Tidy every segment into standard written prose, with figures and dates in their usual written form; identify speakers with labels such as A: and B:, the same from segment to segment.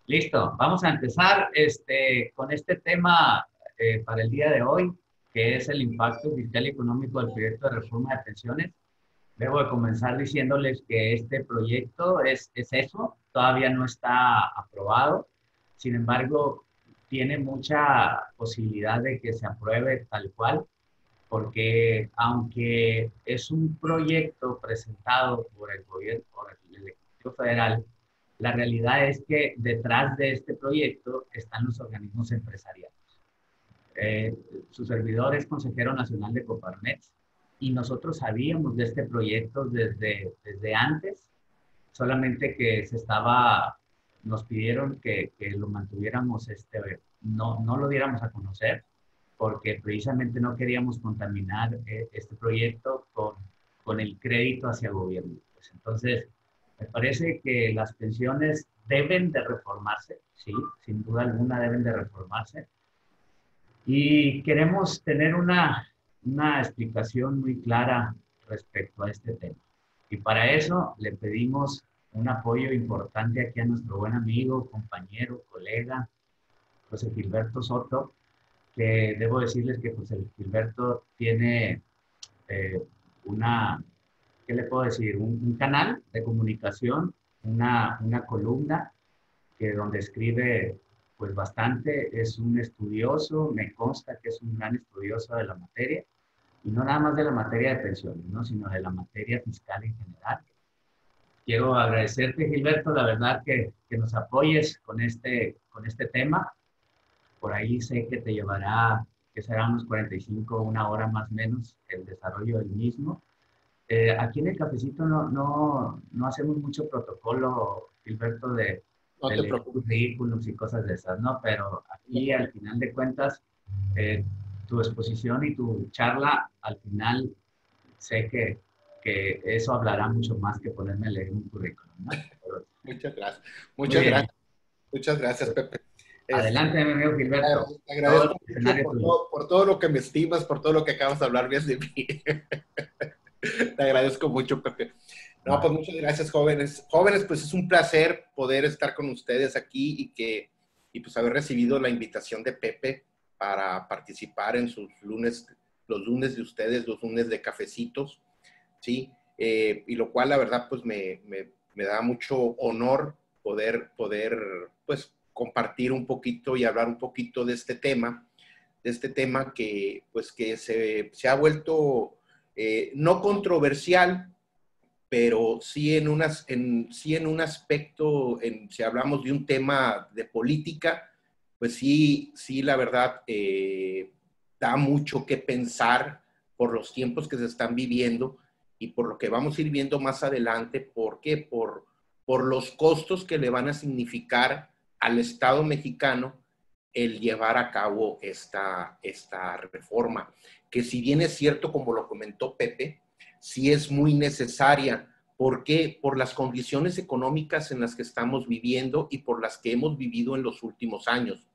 A: Listo, vamos a empezar con este tema para el día de hoy, que es el impacto fiscal y económico del proyecto de reforma de pensiones. Debo de comenzar diciéndoles que este proyecto es eso, todavía no está aprobado, sin embargo, tiene mucha posibilidad de que se apruebe tal cual, porque aunque es un proyecto presentado por el gobierno, por el Ejecutivo Federal, la realidad es que detrás de este proyecto están los organismos empresariales. Eh, Su servidor es consejero nacional de Coparmex y nosotros sabíamos de este proyecto desde antes, solamente que nos pidieron que lo mantuviéramos, no lo diéramos a conocer, porque precisamente no queríamos contaminar este proyecto con el crédito hacia el gobierno. Pues entonces, me parece que las pensiones deben de reformarse, sí, sin duda alguna deben de reformarse. Y queremos tener una explicación muy clara respecto a este tema. Y para eso le pedimos un apoyo importante aquí a nuestro buen amigo, compañero, colega, José Gilberto Soto, que debo decirles que José Gilberto tiene eh, una, ¿qué le puedo decir? Un canal de comunicación, una columna que donde escribe pues bastante, es un estudioso, me consta que es un gran estudioso de la materia, y no nada más de la materia de pensiones, ¿no? Sino de la materia fiscal en general. Quiero agradecerte, Gilberto, la verdad que nos apoyes con este tema. Por ahí sé que te llevará, que será unos 45, una hora más o menos, el desarrollo del mismo. Aquí en el cafecito no hacemos mucho protocolo, Gilberto,
B: No
A: de
B: te
A: leer
B: preocupes.
A: currículums y cosas de esas, ¿no? Pero aquí, al final de cuentas, eh, tu exposición y tu charla, al final, sé que eso hablará mucho más que ponerme a leer un currículum, ¿no? Pero,
B: Muchas gracias.
A: muy
B: Muchas
A: bien.
B: gracias. Muchas gracias, Pepe.
A: Adelante, mi amigo Gilberto.
B: Te
A: Todo
B: agradezco
A: el
B: mucho
A: escenario es tuyo.
B: por todo lo que me estimas, por todo lo que acabas de hablar bien de mí. Te agradezco mucho, Pepe. No,
A: No,
B: pues muchas gracias, jóvenes. Jóvenes, pues es un placer poder estar con ustedes aquí y pues haber recibido la invitación de Pepe para participar en sus lunes, los lunes de ustedes, los lunes de cafecitos, ¿sí? Y lo cual, la verdad, pues me da mucho honor poder, pues, compartir un poquito y hablar un poquito de este tema que, pues, que se ha vuelto no controversial, pero sí sí en un aspecto, si hablamos de un tema de política, pues sí, la verdad, da mucho que pensar por los tiempos que se están viviendo y por lo que vamos a ir viendo más adelante. ¿Por qué? Por los costos que le van a significar al Estado mexicano el llevar a cabo esta reforma, que si bien es cierto, como lo comentó Pepe, sí es muy necesaria. ¿Por qué? Por las condiciones económicas en las que estamos viviendo y por las que hemos vivido en los últimos años.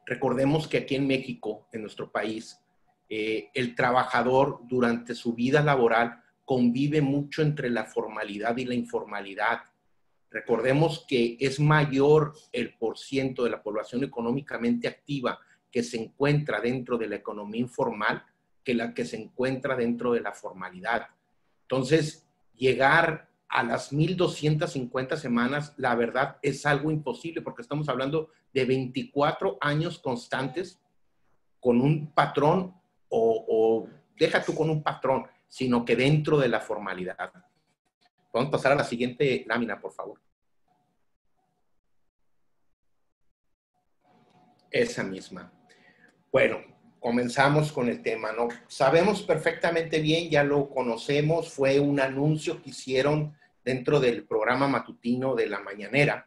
B: Recordemos que aquí en México, en nuestro país, el trabajador durante su vida laboral convive mucho entre la formalidad y la informalidad. Recordemos que es mayor el porciento de la población económicamente activa que se encuentra dentro de la economía informal que la que se encuentra dentro de la formalidad. Entonces, llegar a las 1,250 semanas, la verdad es algo imposible porque estamos hablando de 24 años constantes con un patrón o deja tú con un patrón, sino que dentro de la formalidad. Vamos a pasar a la siguiente lámina, por favor. Esa misma. Bueno, comenzamos con el tema, ¿no? Sabemos perfectamente bien, ya lo conocemos, fue un anuncio que hicieron dentro del programa matutino de la mañanera,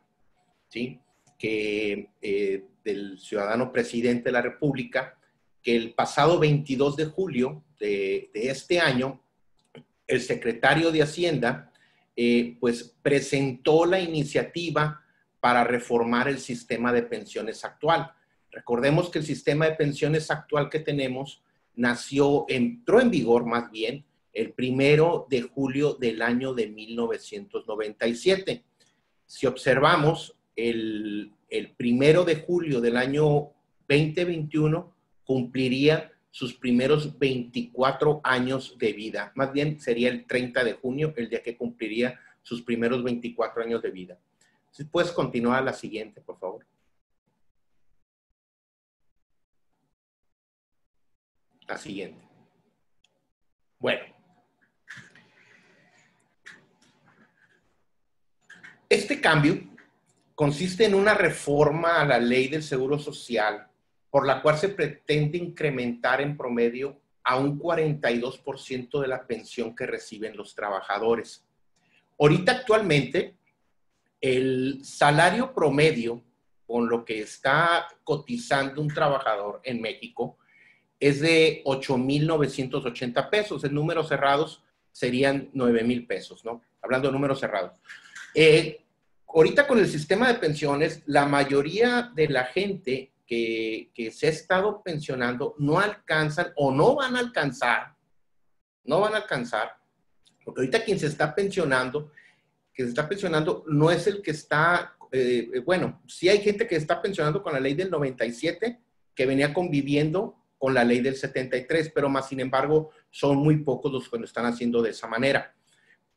B: ¿sí? Que del ciudadano presidente de la República, que el pasado 22 de julio de este año, el secretario de Hacienda, pues presentó la iniciativa para reformar el sistema de pensiones actual. Recordemos que el sistema de pensiones actual que tenemos entró en vigor más bien el 1 de julio del año de 1997. Si observamos, el 1 de julio del año 2021 cumpliría sus primeros 24 años de vida. Más bien sería el 30 de junio, el día que cumpliría sus primeros 24 años de vida. Si puedes continuar a la siguiente, por favor. La siguiente. Bueno. Este cambio consiste en una reforma a la ley del Seguro Social, por la cual se pretende incrementar en promedio a un 42% de la pensión que reciben los trabajadores. Ahorita actualmente, el salario promedio con lo que está cotizando un trabajador en México es de 8,980 pesos. En números cerrados serían 9,000 pesos, ¿no? Hablando de números cerrados. Ahorita con el sistema de pensiones, la mayoría de la gente que se ha estado pensionando no alcanzan o no van a alcanzar, porque ahorita quien se está pensionando, no es el que está, bueno, sí hay gente que está pensionando con la ley del 97, que venía conviviendo con la ley del 73, pero más sin embargo son muy pocos los que lo están haciendo de esa manera.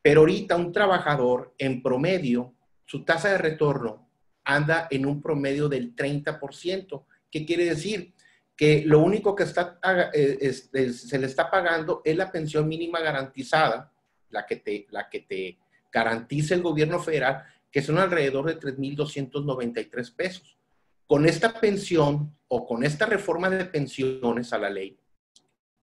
B: Pero ahorita un trabajador en promedio, su tasa de retorno anda en un promedio del 30%. ¿Qué quiere decir? Que lo único que se le está pagando es la pensión mínima garantizada, la que te garantiza el gobierno federal, que son alrededor de 3,293 pesos. Con esta pensión o con esta reforma de pensiones a la ley,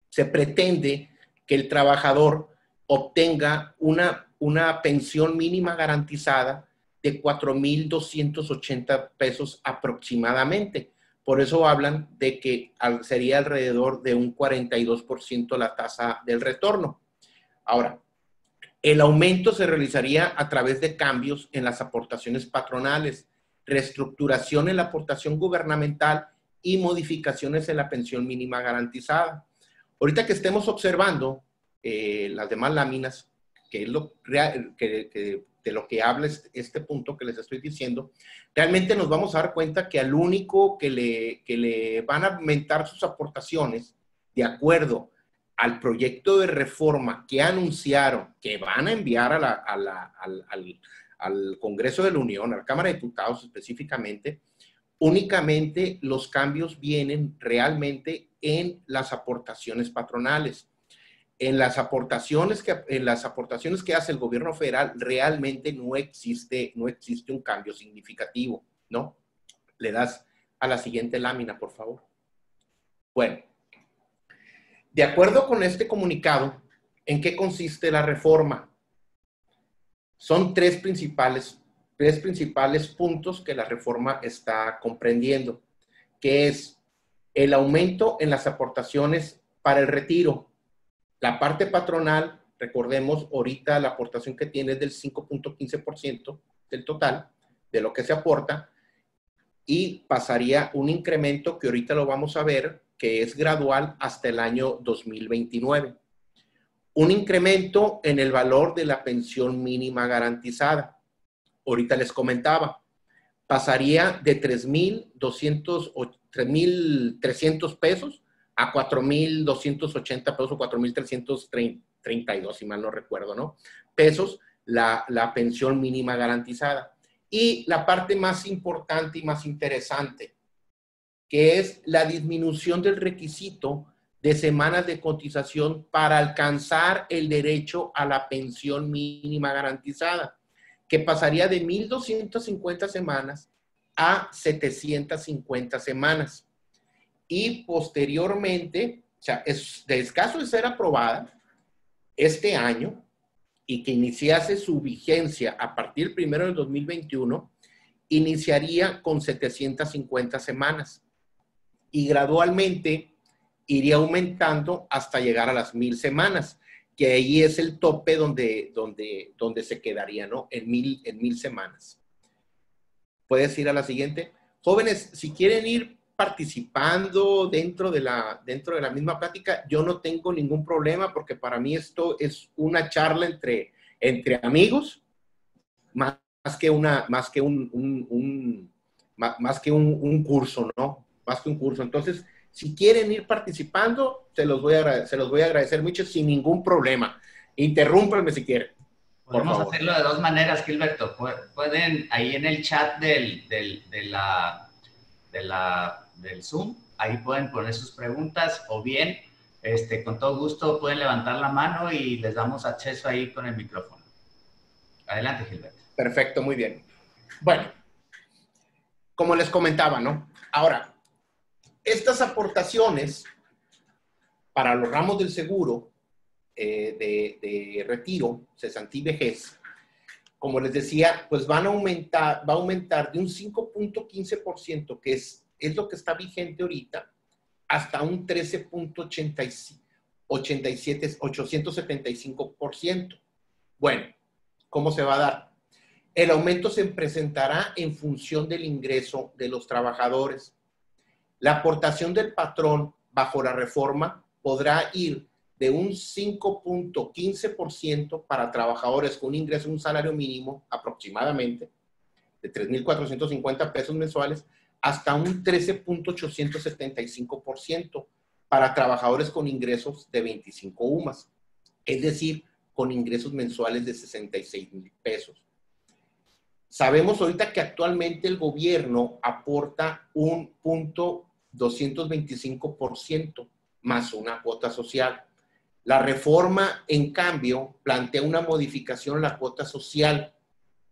B: se pretende que el trabajador obtenga una pensión mínima garantizada de 4,280 pesos aproximadamente. Por eso hablan de que sería alrededor de un 42% la tasa del retorno. Ahora, el aumento se realizaría a través de cambios en las aportaciones patronales, reestructuración en la aportación gubernamental y modificaciones en la pensión mínima garantizada. Ahorita que estemos observando las demás láminas, que es de lo que habla este punto que les estoy diciendo, realmente nos vamos a dar cuenta que al único que le van a aumentar sus aportaciones, de acuerdo al proyecto de reforma que anunciaron que van a enviar al Congreso de la Unión, a la Cámara de Diputados específicamente, únicamente los cambios vienen realmente en las aportaciones patronales. En las aportaciones que hace el gobierno federal realmente no existe un cambio significativo, ¿no? Le das a la siguiente lámina, por favor. Bueno, de acuerdo con este comunicado, ¿en qué consiste la reforma? Son tres principales puntos que la reforma está comprendiendo, que es el aumento en las aportaciones para el retiro. La parte patronal, recordemos, ahorita la aportación que tiene es del 5.15% del total de lo que se aporta, y pasaría un incremento que ahorita lo vamos a ver, que es gradual hasta el año 2029. Un incremento en el valor de la pensión mínima garantizada. Ahorita les comentaba, pasaría de 3,300 pesos a 4,280 pesos o 4,332, si mal no recuerdo, ¿no? Pesos, la pensión mínima garantizada. Y la parte más importante y más interesante, que es la disminución del requisito de semanas de cotización para alcanzar el derecho a la pensión mínima garantizada, que pasaría de 1,250 semanas a 750 semanas. Y posteriormente, o sea, de escaso de ser aprobada este año y que iniciase su vigencia a partir del 1 del 2021, iniciaría con 750 semanas y gradualmente iría aumentando hasta llegar a las 1,000 semanas, que ahí es el tope donde se quedaría, ¿no? En 1,000 semanas. Puedes ir a la siguiente. Jóvenes, si quieren ir participando dentro de la misma plática, yo no tengo ningún problema, porque para mí esto es una charla entre amigos, más un curso, ¿no? Más que un curso. Entonces, si quieren ir participando, se los voy a agradecer mucho sin ningún problema. Interrúmpanme si quieren.
A: Podemos hacerlo de dos maneras, Gilberto. Pueden ahí en el chat del Zoom, ahí pueden poner sus preguntas, o bien, con todo gusto pueden levantar la mano y les damos acceso ahí con el micrófono. Adelante, Gilberto.
B: Perfecto, muy bien. Bueno, como les comentaba, ¿no? Ahora, estas aportaciones para los ramos del seguro de retiro, cesantía y vejez, como les decía, pues va a aumentar de un 5.15%, que es lo que está vigente ahorita, hasta un 13.875%. Bueno, ¿cómo se va a dar? El aumento se presentará en función del ingreso de los trabajadores. La aportación del patrón bajo la reforma podrá ir de un 5.15% para trabajadores con un ingreso de un salario mínimo aproximadamente de 3,450 pesos mensuales hasta un 13.875% para trabajadores con ingresos de 25 UMAS, es decir, con ingresos mensuales de 66,000 pesos. Sabemos ahorita que actualmente el gobierno aporta un 0.225% más una cuota social. La reforma, en cambio, plantea una modificación a la cuota social,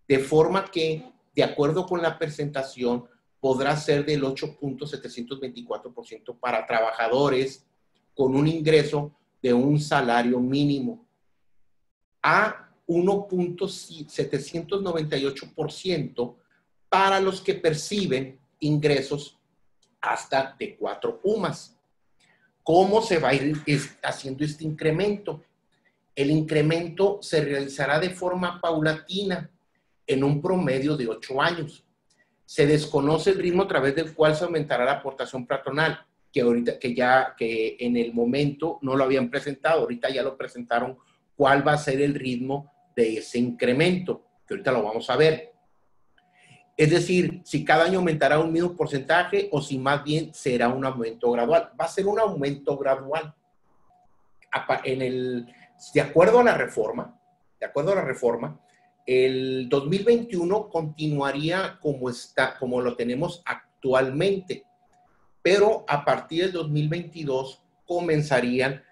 B: de forma que, de acuerdo con la presentación, podrá ser del 8.724% para trabajadores con un ingreso de un salario mínimo, a 1.798% para los que perciben ingresos hasta de 4 UMAS. ¿Cómo se va a ir haciendo este incremento? El incremento se realizará de forma paulatina en un promedio de 8 años. Se desconoce el ritmo a través del cual se aumentará la aportación patronal, que en el momento no lo habían presentado, ahorita ya lo presentaron, cuál va a ser el ritmo de ese incremento, que ahorita lo vamos a ver. Es decir, si cada año aumentará un mismo porcentaje o si más bien será un aumento gradual. Va a ser un aumento gradual. De acuerdo a la reforma, el 2021 continuaría como lo tenemos actualmente, pero a partir del 2022 comenzarían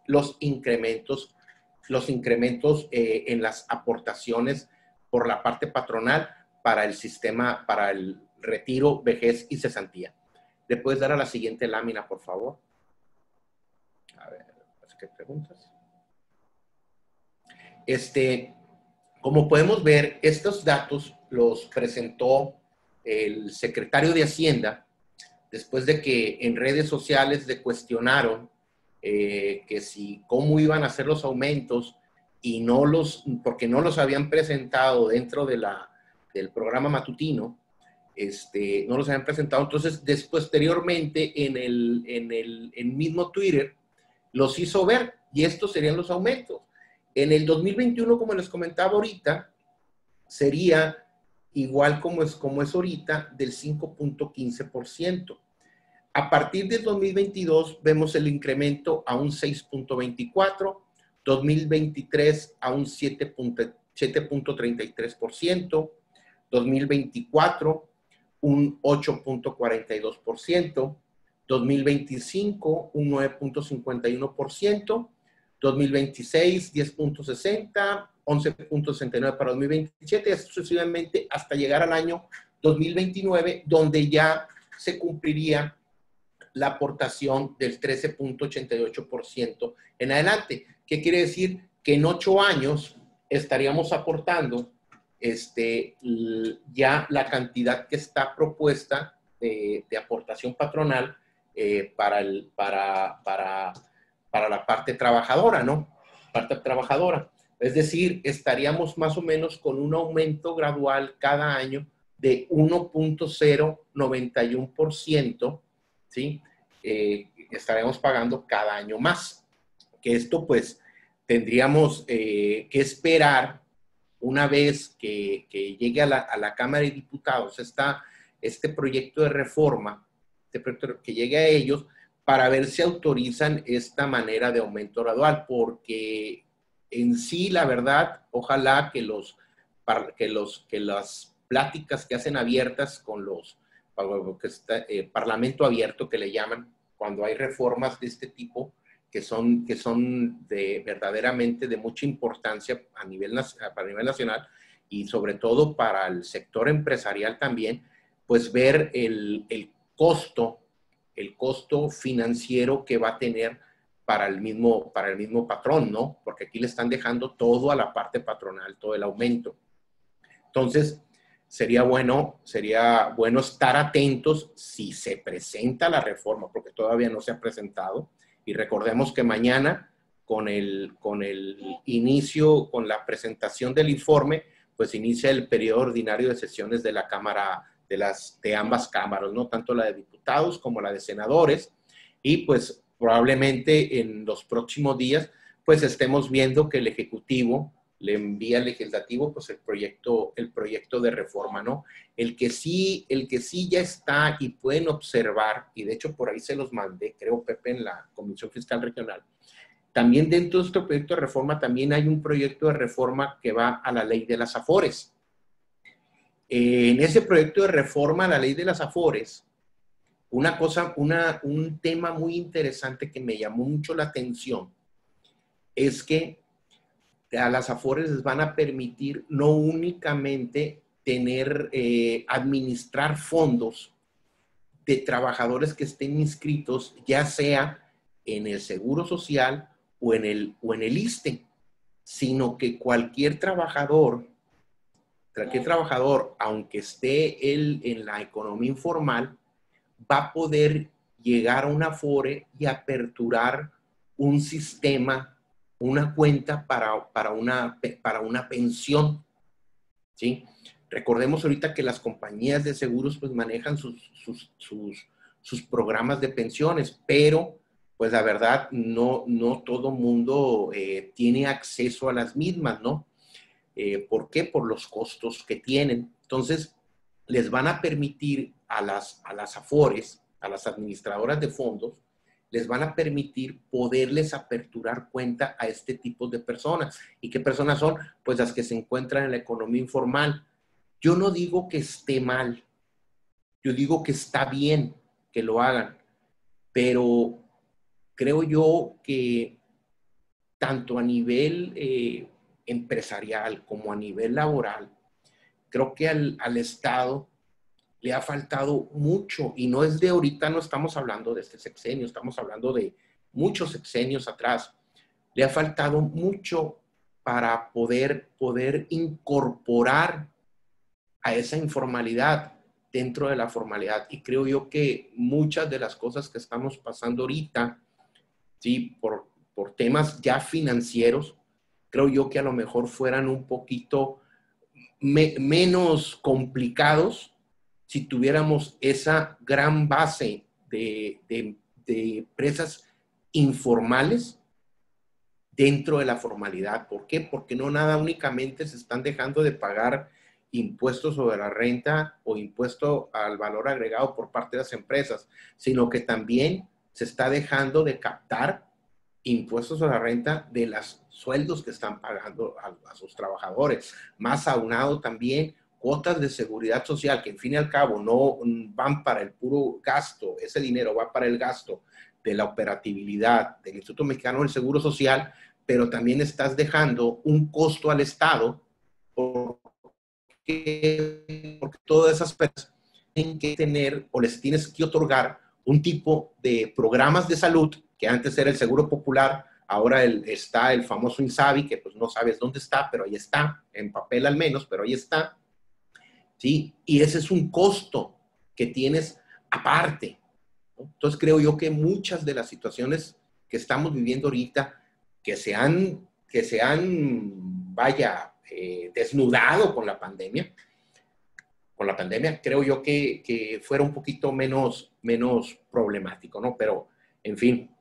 B: los incrementos en las aportaciones por la parte patronal para el sistema, para el retiro, vejez y cesantía. ¿Le puedes dar a la siguiente lámina, por favor? A ver, ¿qué preguntas? Como podemos ver, estos datos los presentó el secretario de Hacienda después de que en redes sociales le cuestionaron cómo iban a ser los aumentos y porque no los habían presentado dentro del programa matutino, no los habían presentado. Entonces, posteriormente, en el mismo Twitter, los hizo ver, y estos serían los aumentos. En el 2021, como les comentaba ahorita, sería igual como es ahorita, del 5.15%. A partir del 2022, vemos el incremento a un 6.24%, 2023 a un 7.33%, 2024 un 8.42%, 2025 un 9.51%, 2026 10.60%, 11.69% para 2027, y así sucesivamente hasta llegar al año 2029, donde ya se cumpliría la aportación del 13.88% en adelante. ¿Qué quiere decir? Que en 8 años estaríamos aportando ya la cantidad que está propuesta de aportación patronal para la parte trabajadora, ¿no? Parte trabajadora. Es decir, estaríamos más o menos con un aumento gradual cada año de 1.091%, ¿sí? Estaremos pagando cada año más. Que esto, pues, tendríamos que esperar una vez que llegue a la Cámara de Diputados este proyecto de reforma, que llegue a ellos, para ver si autorizan esta manera de aumento gradual, porque en sí, la verdad, ojalá que las pláticas que hacen abiertas con parlamento abierto que le llaman, cuando hay reformas de este tipo, que son verdaderamente de mucha importancia a nivel nacional y sobre todo para el sector empresarial también, pues ver el costo financiero que va a tener para el mismo patrón, ¿no? Porque aquí le están dejando todo a la parte patronal, todo el aumento. Entonces, sería bueno estar atentos si se presenta la reforma, porque todavía no se ha presentado. Y recordemos que mañana, con el inicio, con la presentación del informe, pues inicia el periodo ordinario de sesiones de la Cámara, de ambas cámaras, ¿no? Tanto la de diputados como la de senadores. Y pues probablemente en los próximos días, pues estemos viendo que el Ejecutivo le envía al Legislativo pues el proyecto de reforma, ¿no? El que sí ya está y pueden observar, y de hecho por ahí se los mandé, creo, Pepe, en la Comisión Fiscal Regional. También dentro de este proyecto de reforma también hay un proyecto de reforma que va a la ley de las Afores. En ese proyecto de reforma a la ley de las Afores, un tema muy interesante que me llamó mucho la atención es que a las Afores les van a permitir no únicamente administrar fondos de trabajadores que estén inscritos, ya sea en el Seguro Social o en el ISSSTE, sino que cualquier trabajador, aunque esté él en la economía informal, va a poder llegar a una Afore y aperturar un sistema, una cuenta para una pensión, ¿sí? Recordemos ahorita que las compañías de seguros pues manejan sus programas de pensiones, pero pues la verdad no todo mundo tiene acceso a las mismas, ¿no? ¿Por qué? Por los costos que tienen. Entonces, les van a permitir a las Afores, a las administradoras de fondos, les van a permitir poderles aperturar cuenta a este tipo de personas. ¿Y qué personas son? Pues las que se encuentran en la economía informal. Yo no digo que esté mal, yo digo que está bien que lo hagan, pero creo yo que tanto a nivel empresarial como a nivel laboral, creo que al Estado le ha faltado mucho, y no es de ahorita, no estamos hablando de este sexenio, estamos hablando de muchos sexenios atrás. Le ha faltado mucho para poder incorporar a esa informalidad dentro de la formalidad. Y creo yo que muchas de las cosas que estamos pasando ahorita, ¿sí? por temas ya financieros, creo yo que a lo mejor fueran un poquito menos complicados si tuviéramos esa gran base de empresas informales dentro de la formalidad. ¿Por qué? Porque no nada únicamente se están dejando de pagar impuestos sobre la renta o impuesto al valor agregado por parte de las empresas, sino que también se está dejando de captar impuestos a la renta de los sueldos que están pagando a sus trabajadores, más aunado también cuotas de seguridad social, que en fin y al cabo no van para el puro gasto, ese dinero va para el gasto de la operatividad del Instituto Mexicano del Seguro Social, pero también estás dejando un costo al Estado porque todas esas personas tienen que tener o les tienes que otorgar un tipo de programas de salud, que antes era el Seguro Popular, ahora está el famoso INSABI, que pues no sabes dónde está, pero ahí está, en papel al menos, pero ahí está, ¿sí? Y ese es un costo que tienes aparte, ¿no? Entonces creo yo que muchas de las situaciones que estamos viviendo ahorita, que se han desnudado con la pandemia, creo yo que fuera un poquito menos problemático, ¿no? Pero, en fin.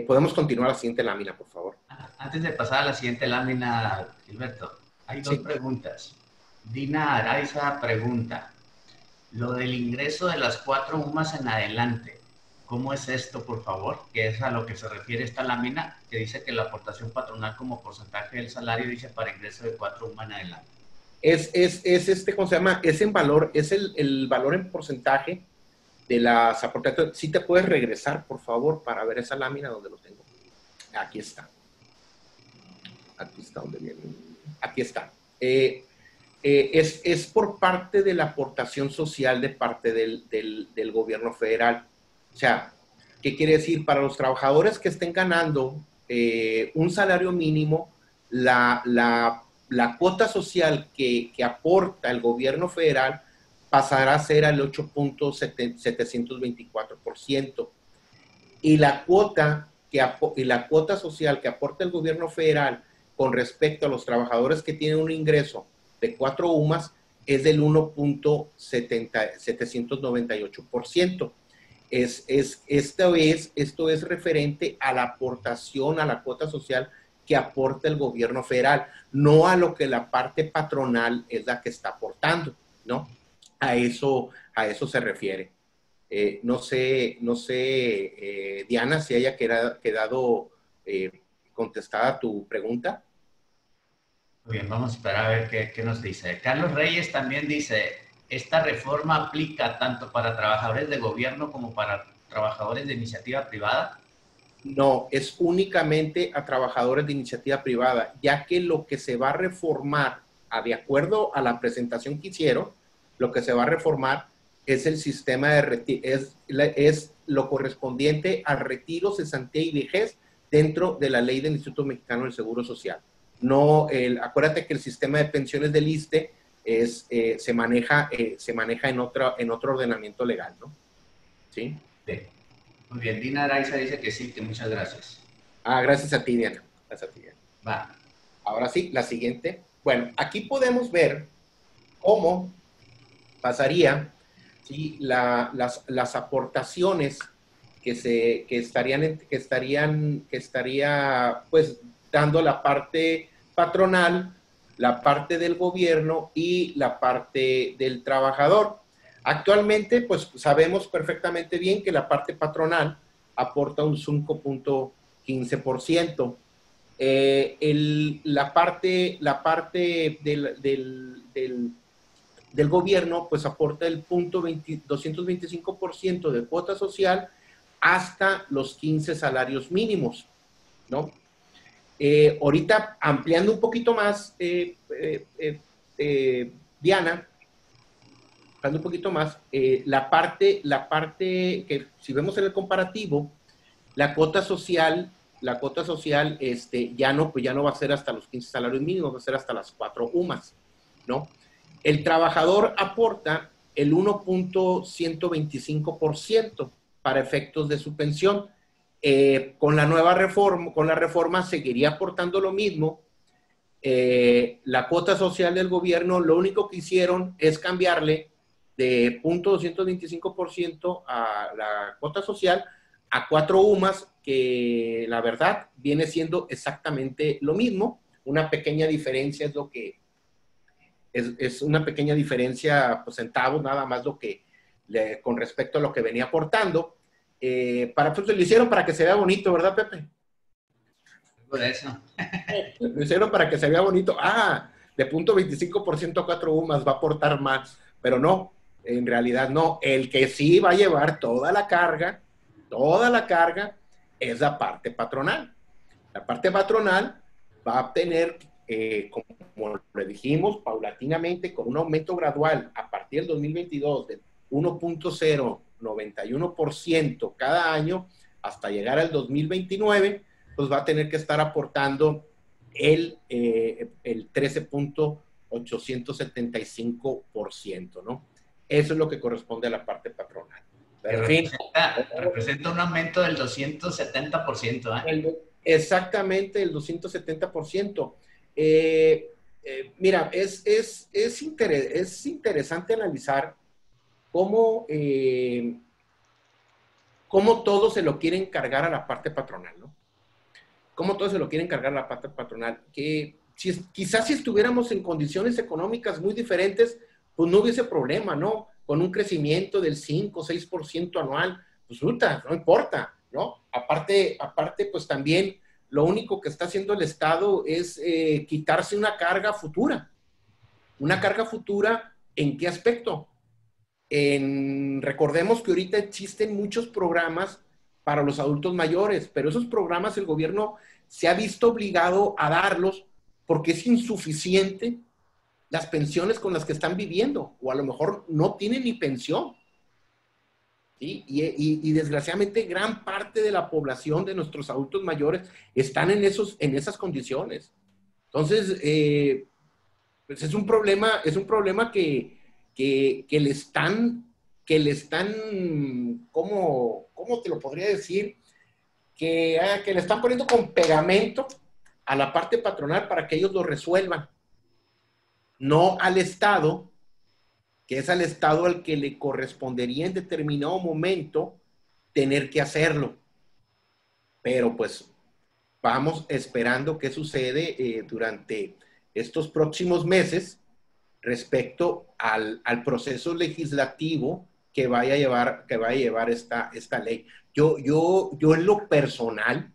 B: Podemos continuar a la siguiente lámina, por favor.
A: Antes de pasar a la siguiente lámina, Gilberto, hay dos
B: Sí.
A: preguntas. Dina Araiza pregunta, lo del ingreso de las 4 UMAS en adelante, ¿cómo es esto, por favor? Que es a lo que se refiere esta lámina, que dice que la aportación patronal como porcentaje del salario dice para ingreso de 4 UMAS en adelante.
B: ¿Cómo se llama? Es en valor, es el valor en porcentaje de las aportaciones. Si te puedes regresar, por favor, para ver esa lámina donde lo tengo. Aquí está. Aquí está donde viene. Aquí está. Es por parte de la aportación social de parte del gobierno federal. O sea, ¿qué quiere decir? Para los trabajadores que estén ganando un salario mínimo, la cuota social que aporta el gobierno federal pasará a ser al 8.724%. Y la cuota social que aporta el gobierno federal con respecto a los trabajadores que tienen un ingreso de 4 UMAS es del 1.798%. Esto es referente a la aportación a la cuota social que aporta el gobierno federal, no a lo que la parte patronal es la que está aportando, ¿no? A eso se refiere. No sé, Diana, si haya quedado contestada tu pregunta.
A: Muy bien, vamos a esperar a ver qué nos dice. Carlos Reyes también dice, ¿esta reforma aplica tanto para trabajadores de gobierno como para trabajadores de iniciativa privada?
B: No, es únicamente a trabajadores de iniciativa privada, ya que lo que se va a reformar, de acuerdo a la presentación que hicieron, lo que se va a reformar es el sistema de retiro, es lo correspondiente al retiro, cesantía y vejez dentro de la ley del Instituto Mexicano del Seguro Social. No, acuérdate que el sistema de pensiones del ISSSTE se maneja en otro ordenamiento legal, ¿no? ¿Sí?
A: Sí. Muy bien, Dina Araiza dice que sí, que muchas gracias.
B: Gracias a ti, Diana. Gracias a ti, Diana.
A: Va.
B: Ahora sí, la siguiente. Bueno, aquí podemos ver cómo pasaría, ¿sí? Las aportaciones que estaría pues dando la parte patronal, la parte del gobierno y la parte del trabajador. Actualmente, pues sabemos perfectamente bien que la parte patronal aporta un 5.15%. La parte del gobierno, pues aporta el 225% de cuota social hasta los 15 salarios mínimos, ¿no? Ahorita, ampliando un poquito más, Diana, ampliando un poquito más, la parte que, si vemos en el comparativo, la cuota social ya no va a ser hasta los 15 salarios mínimos, va a ser hasta las 4 UMAS, ¿no? El trabajador aporta el 1.125% para efectos de su pensión. Con la reforma seguiría aportando lo mismo. La cuota social del gobierno, lo único que hicieron es cambiarle de 0.225% a la cuota social a 4 UMAS, que la verdad viene siendo exactamente lo mismo. Una pequeña diferencia es lo que es una pequeña diferencia, pues centavos, nada más con respecto a lo que venía aportando. Pues, lo hicieron para que se vea bonito, ¿verdad, Pepe?
A: Por eso.
B: Lo hicieron para que se vea bonito. De 0.25% a 4 UMAS va a aportar más, pero no, en realidad no. El que sí va a llevar toda la carga, es la parte patronal. La parte patronal va a obtener, como le dijimos, paulatinamente, con un aumento gradual a partir del 2022 de 1.091% cada año hasta llegar al 2029, pues va a tener que estar aportando el 13.875%, ¿no? Eso es lo que corresponde a la parte patronal.
A: Pero en fin, representa un aumento del 270%, ¿eh?
B: Exactamente, el 270%. Mira, es interesante analizar cómo cómo todo se lo quieren cargar a la parte patronal, ¿no? Cómo todo se lo quieren cargar a la parte patronal. Que quizás si estuviéramos en condiciones económicas muy diferentes, pues no hubiese problema, ¿no? Con un crecimiento del 5 o 6% anual, pues puta, no importa, ¿no? Aparte, pues también lo único que está haciendo el Estado es quitarse una carga futura. ¿Una carga futura en qué aspecto? Recordemos que ahorita existen muchos programas para los adultos mayores, pero esos programas el gobierno se ha visto obligado a darlos porque es insuficiente las pensiones con las que están viviendo, o a lo mejor no tienen ni pensión. ¿Sí? Y desgraciadamente gran parte de la población de nuestros adultos mayores están en esas condiciones. Entonces, pues es un problema que le están, ¿cómo te lo podría decir? Que le están poniendo con pegamento a la parte patronal para que ellos lo resuelvan. No al Estado, que es al Estado al que le correspondería en determinado momento tener que hacerlo. Pero pues vamos esperando qué sucede durante estos próximos meses respecto al proceso legislativo que vaya a llevar esta ley. Yo en lo personal,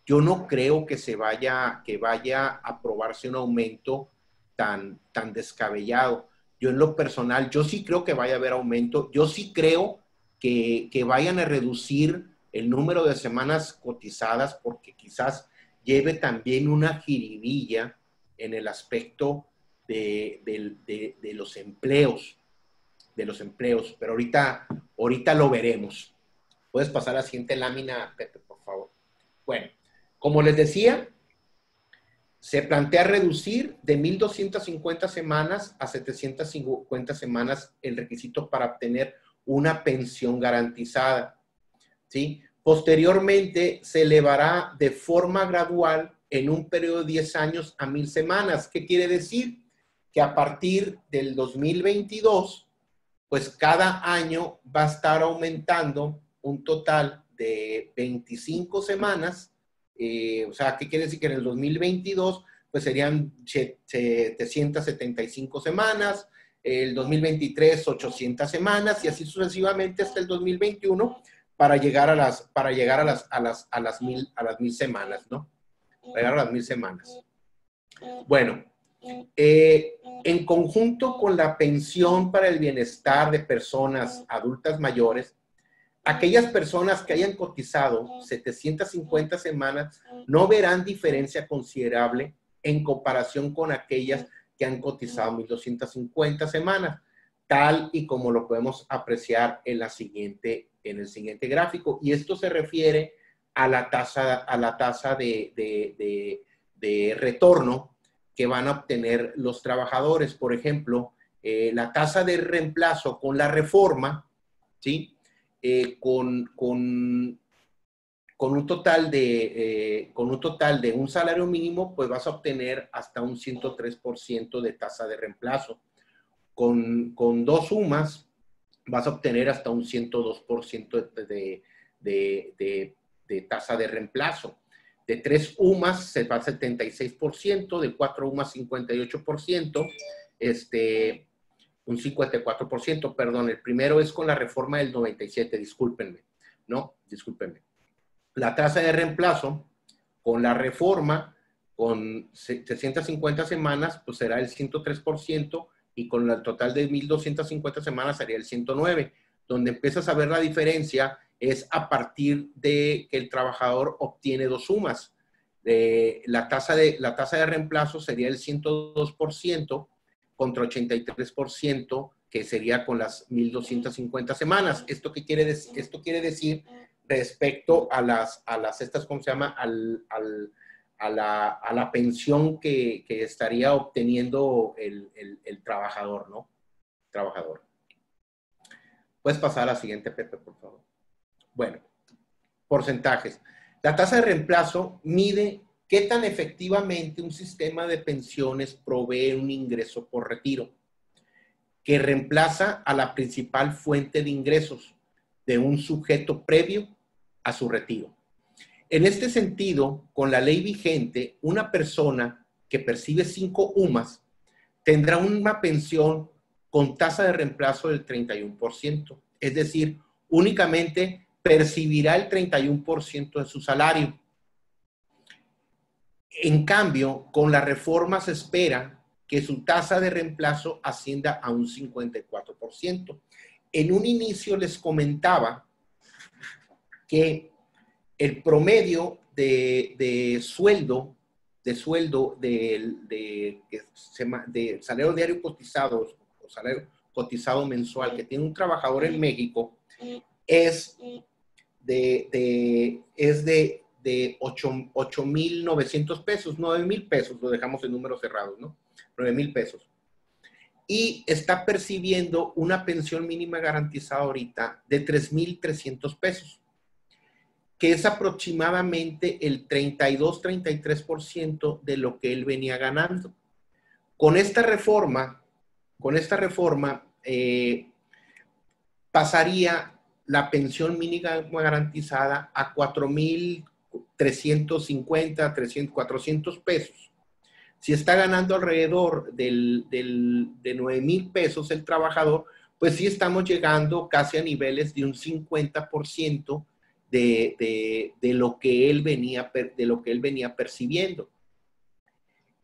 B: yo no creo que vaya a aprobarse un aumento tan descabellado. Yo en lo personal, yo sí creo que vaya a haber aumento. Yo sí creo que vayan a reducir el número de semanas cotizadas porque quizás lleve también una jiribilla en el aspecto de los empleos, pero ahorita lo veremos. Puedes pasar a la siguiente lámina, Pepe, por favor. Bueno, como les decía, se plantea reducir de 1,250 semanas a 750 semanas el requisito para obtener una pensión garantizada, ¿sí? Posteriormente, se elevará de forma gradual en un periodo de 10 años a 1,000 semanas. ¿Qué quiere decir? Que a partir del 2022, pues cada año va a estar aumentando un total de 25 semanas. O sea, ¿qué quiere decir? Que en el 2022, pues serían 775 semanas, el 2023, 800 semanas, y así sucesivamente hasta el 2021, para llegar a las 1,000 semanas, ¿no? Para llegar a las 1,000 semanas. Bueno, en conjunto con la pensión para el bienestar de personas adultas mayores, aquellas personas que hayan cotizado 750 semanas no verán diferencia considerable en comparación con aquellas que han cotizado 1,250 semanas, tal y como lo podemos apreciar en el siguiente gráfico. Y esto se refiere a la tasa de retorno que van a obtener los trabajadores. Por ejemplo, la tasa de reemplazo con la reforma, ¿sí? Con un total de un salario mínimo, pues vas a obtener hasta un 103% de tasa de reemplazo. Con 2 UMAS vas a obtener hasta un 102% de tasa de reemplazo. De 3 UMAS se va a 76%, de 4 UMAS 58%, un 54%, perdón. El primero es con la reforma del 97, discúlpenme. La tasa de reemplazo con la reforma, con 750 semanas, pues será el 103%, y con el total de 1,250 semanas sería el 109%. Donde empiezas a ver la diferencia es a partir de que el trabajador obtiene 2 UMAS. La tasa de reemplazo sería el 102% contra 83%, que sería con las 1,250 semanas. ¿Esto qué quiere decir? Esto quiere decir respecto a estas, ¿cómo se llama? A la pensión que estaría obteniendo el trabajador, ¿no? Trabajador. Puedes pasar a la siguiente, Pepe, por favor. Bueno, porcentajes. La tasa de reemplazo mide qué tan efectivamente un sistema de pensiones provee un ingreso por retiro, que reemplaza a la principal fuente de ingresos. de un sujeto previo a su retiro. En este sentido, con la ley vigente, una persona que percibe 5 UMAS tendrá una pensión con tasa de reemplazo del 31%, es decir, únicamente percibirá el 31% de su salario. En cambio, con la reforma se espera que su tasa de reemplazo ascienda a un 54%. En un inicio les comentaba que el promedio de sueldo de salario diario cotizado o salario cotizado mensual que tiene un trabajador en México es de 8,900 pesos, 9,000 pesos, lo dejamos en números cerrados, ¿no? 9,000 pesos. Y está percibiendo una pensión mínima garantizada ahorita de 3,300 pesos, que es aproximadamente el 32-33% de lo que él venía ganando. Con esta reforma, pasaría la pensión mínima garantizada a 4,350, 400 pesos. Si está ganando alrededor de 9,000 pesos el trabajador, pues sí estamos llegando casi a niveles de un 50% de lo que él venía percibiendo.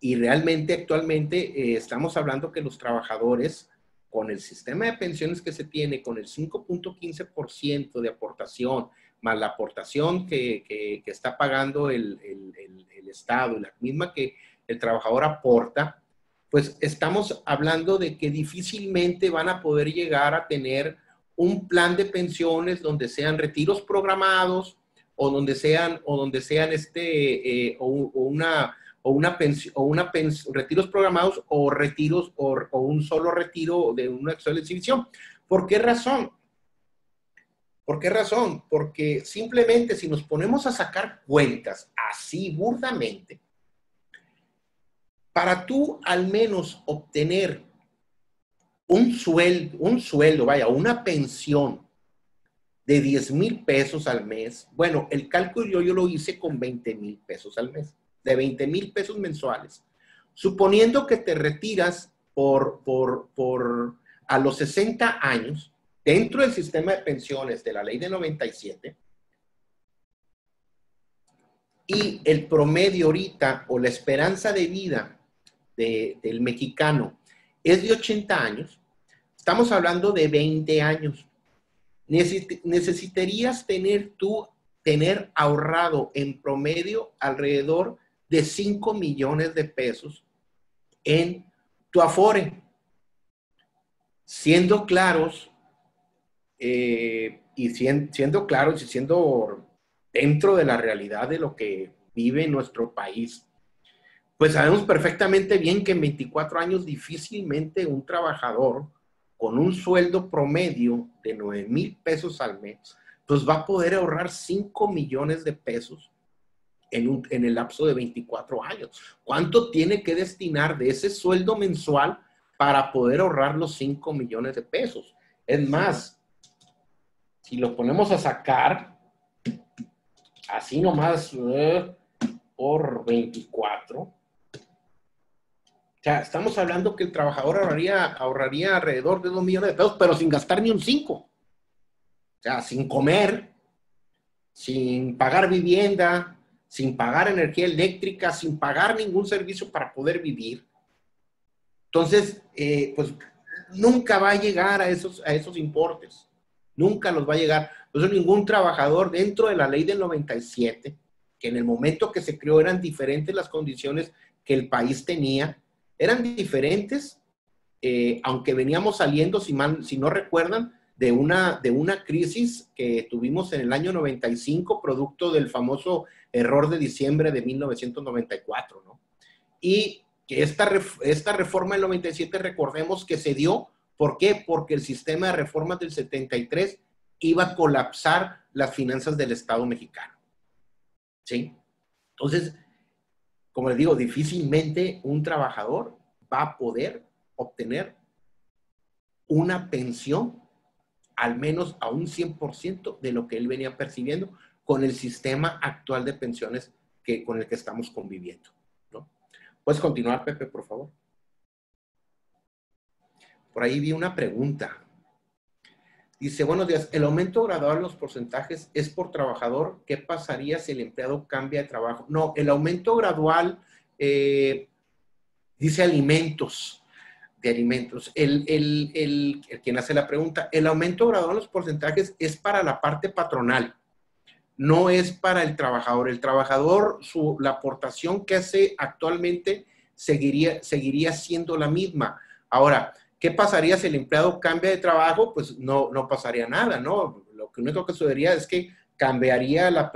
B: Y realmente actualmente estamos hablando que los trabajadores, con el sistema de pensiones que se tiene, con el 5.15% de aportación, más la aportación que está pagando el Estado, y la misma que el trabajador aporta, pues estamos hablando de que difícilmente van a poder llegar a tener un plan de pensiones donde sean retiros programados o donde sean retiros programados o retiros o un solo retiro de una sola exhibición. ¿Por qué razón? Porque simplemente si nos ponemos a sacar cuentas así burdamente, para tú al menos obtener un sueldo, una pensión de 10,000 pesos al mes, bueno, el cálculo yo lo hice con 20,000 pesos al mes, de 20,000 pesos mensuales. Suponiendo que te retiras a los 60 años, dentro del sistema de pensiones de la ley de 97, y el promedio ahorita, o la esperanza de vida del mexicano es de 80 años, estamos hablando de 20 años. Necesitarías tener ahorrado en promedio alrededor de 5 millones de pesos en tu Afore. Siendo claros, siendo dentro de la realidad de lo que vive nuestro país, pues sabemos perfectamente bien que en 24 años difícilmente un trabajador con un sueldo promedio de 9,000 pesos al mes, pues va a poder ahorrar 5 millones de pesos en el lapso de 24 años. ¿Cuánto tiene que destinar de ese sueldo mensual para poder ahorrar los 5 millones de pesos? Es más, si lo ponemos a sacar, así nomás por 24, o sea, estamos hablando que el trabajador ahorraría alrededor de 2 millones de pesos, pero sin gastar ni un 5. O sea, sin comer, sin pagar vivienda, sin pagar energía eléctrica, sin pagar ningún servicio para poder vivir. Entonces, pues nunca va a llegar a esos importes. Nunca los va a llegar. Entonces, ningún trabajador dentro de la ley del 97, que en el momento que se creó eran diferentes las condiciones que el país tenía, eran diferentes, aunque veníamos saliendo, si no recuerdan, de una crisis que tuvimos en el año 95, producto del famoso error de diciembre de 1994, ¿no? Y que esta reforma del 97, recordemos que se dio, ¿por qué? Porque el sistema de reformas del 73 iba a colapsar las finanzas del Estado mexicano, ¿sí? Entonces, como les digo, difícilmente un trabajador va a poder obtener una pensión al menos a un 100% de lo que él venía percibiendo con el sistema actual de pensiones con el que estamos conviviendo, ¿no? ¿Puedes continuar, Pepe, por favor? Por ahí vi una pregunta. Dice, buenos días, ¿el aumento gradual de los porcentajes es por trabajador? ¿Qué pasaría si el empleado cambia de trabajo? No, el aumento gradual dice alimentos, de alimentos. Quien hace la pregunta, el aumento gradual de los porcentajes es para la parte patronal, no es para el trabajador. El trabajador, la aportación que hace actualmente seguiría siendo la misma. Ahora, ¿qué pasaría si el empleado cambia de trabajo? Pues no pasaría nada, ¿no? Lo único que sucedería es que cambiaría la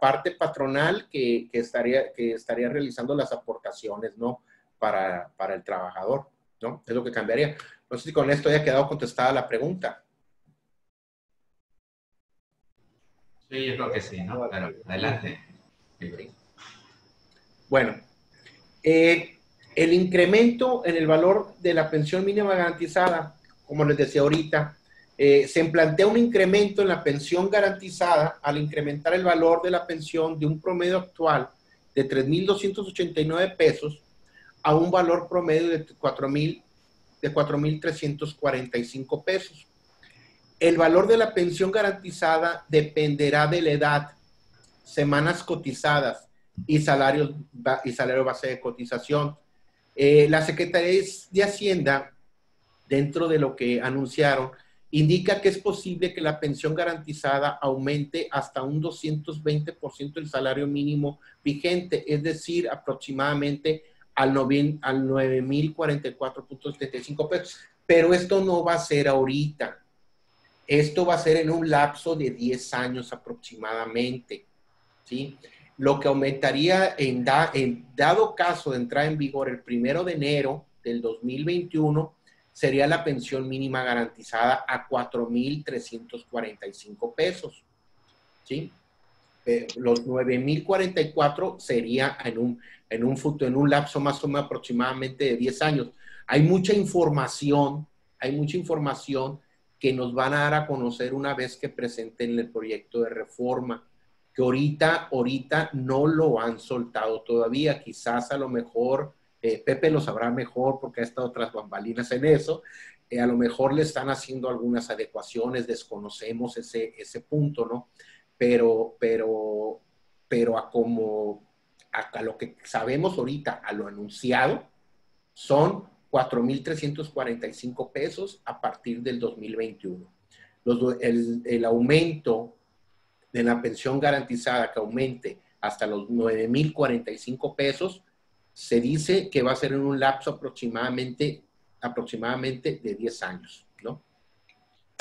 B: parte patronal que estaría realizando las aportaciones, ¿no? Para el trabajador, ¿no? Es lo que cambiaría. No sé si con esto haya quedado contestada la pregunta.
A: Sí, yo creo que sí, ¿no? Pero adelante.
B: Bueno, el incremento en el valor de la pensión mínima garantizada, como les decía ahorita, se plantea un incremento en la pensión garantizada al incrementar el valor de la pensión de un promedio actual de 3,289 pesos a un valor promedio de 4,345 pesos. El valor de la pensión garantizada dependerá de la edad, semanas cotizadas y salario base de cotización. La Secretaría de Hacienda, dentro de lo que anunciaron, indica que es posible que la pensión garantizada aumente hasta un 220% del salario mínimo vigente, es decir, aproximadamente al 9,044.75 pesos. Pero esto no va a ser ahorita. Esto va a ser en un lapso de 10 años aproximadamente, ¿sí? Lo que aumentaría en dado caso de entrar en vigor el 1 de enero del 2021 sería la pensión mínima garantizada a 4,345 pesos, ¿sí? Los 9,044 sería en un lapso más o menos aproximadamente de 10 años. Hay mucha información que nos van a dar a conocer una vez que presenten el proyecto de reforma, que ahorita no lo han soltado todavía. Quizás a lo mejor, Pepe lo sabrá mejor porque ha estado tras bambalinas en eso, a lo mejor le están haciendo algunas adecuaciones, desconocemos ese punto, ¿no? Pero a lo que sabemos ahorita, a lo anunciado, son 4,345 pesos a partir del 2021. El aumento de la pensión garantizada que aumente hasta los 9,045 pesos, se dice que va a ser en un lapso aproximadamente de 10 años, ¿no?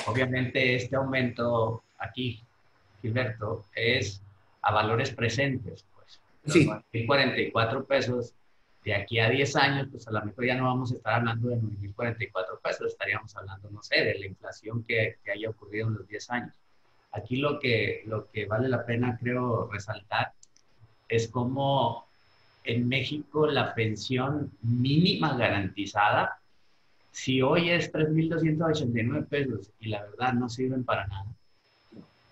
A: Obviamente este aumento aquí, Gilberto, es a valores presentes, pues. Los
B: Sí.
A: 9,044 pesos, de aquí a 10 años, pues a lo mejor ya no vamos a estar hablando de 9,044 pesos, estaríamos hablando, no sé, de la inflación que haya ocurrido en los 10 años. Aquí lo que vale la pena, creo, resaltar es cómo en México la pensión mínima garantizada, si hoy es 3,289 pesos y la verdad no sirven para nada,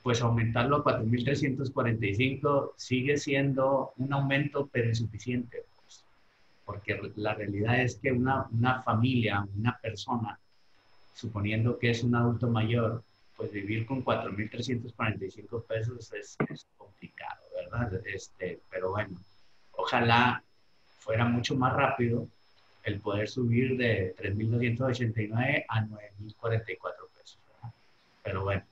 A: pues aumentarlo a 4,345 sigue siendo un aumento, pero insuficiente, pues, porque la realidad es que una familia, una persona, suponiendo que es un adulto mayor, pues vivir con 4,345 pesos es complicado, ¿verdad? Pero bueno, ojalá fuera mucho más rápido el poder subir de 3,289 a 9,044 pesos, ¿verdad? Pero bueno.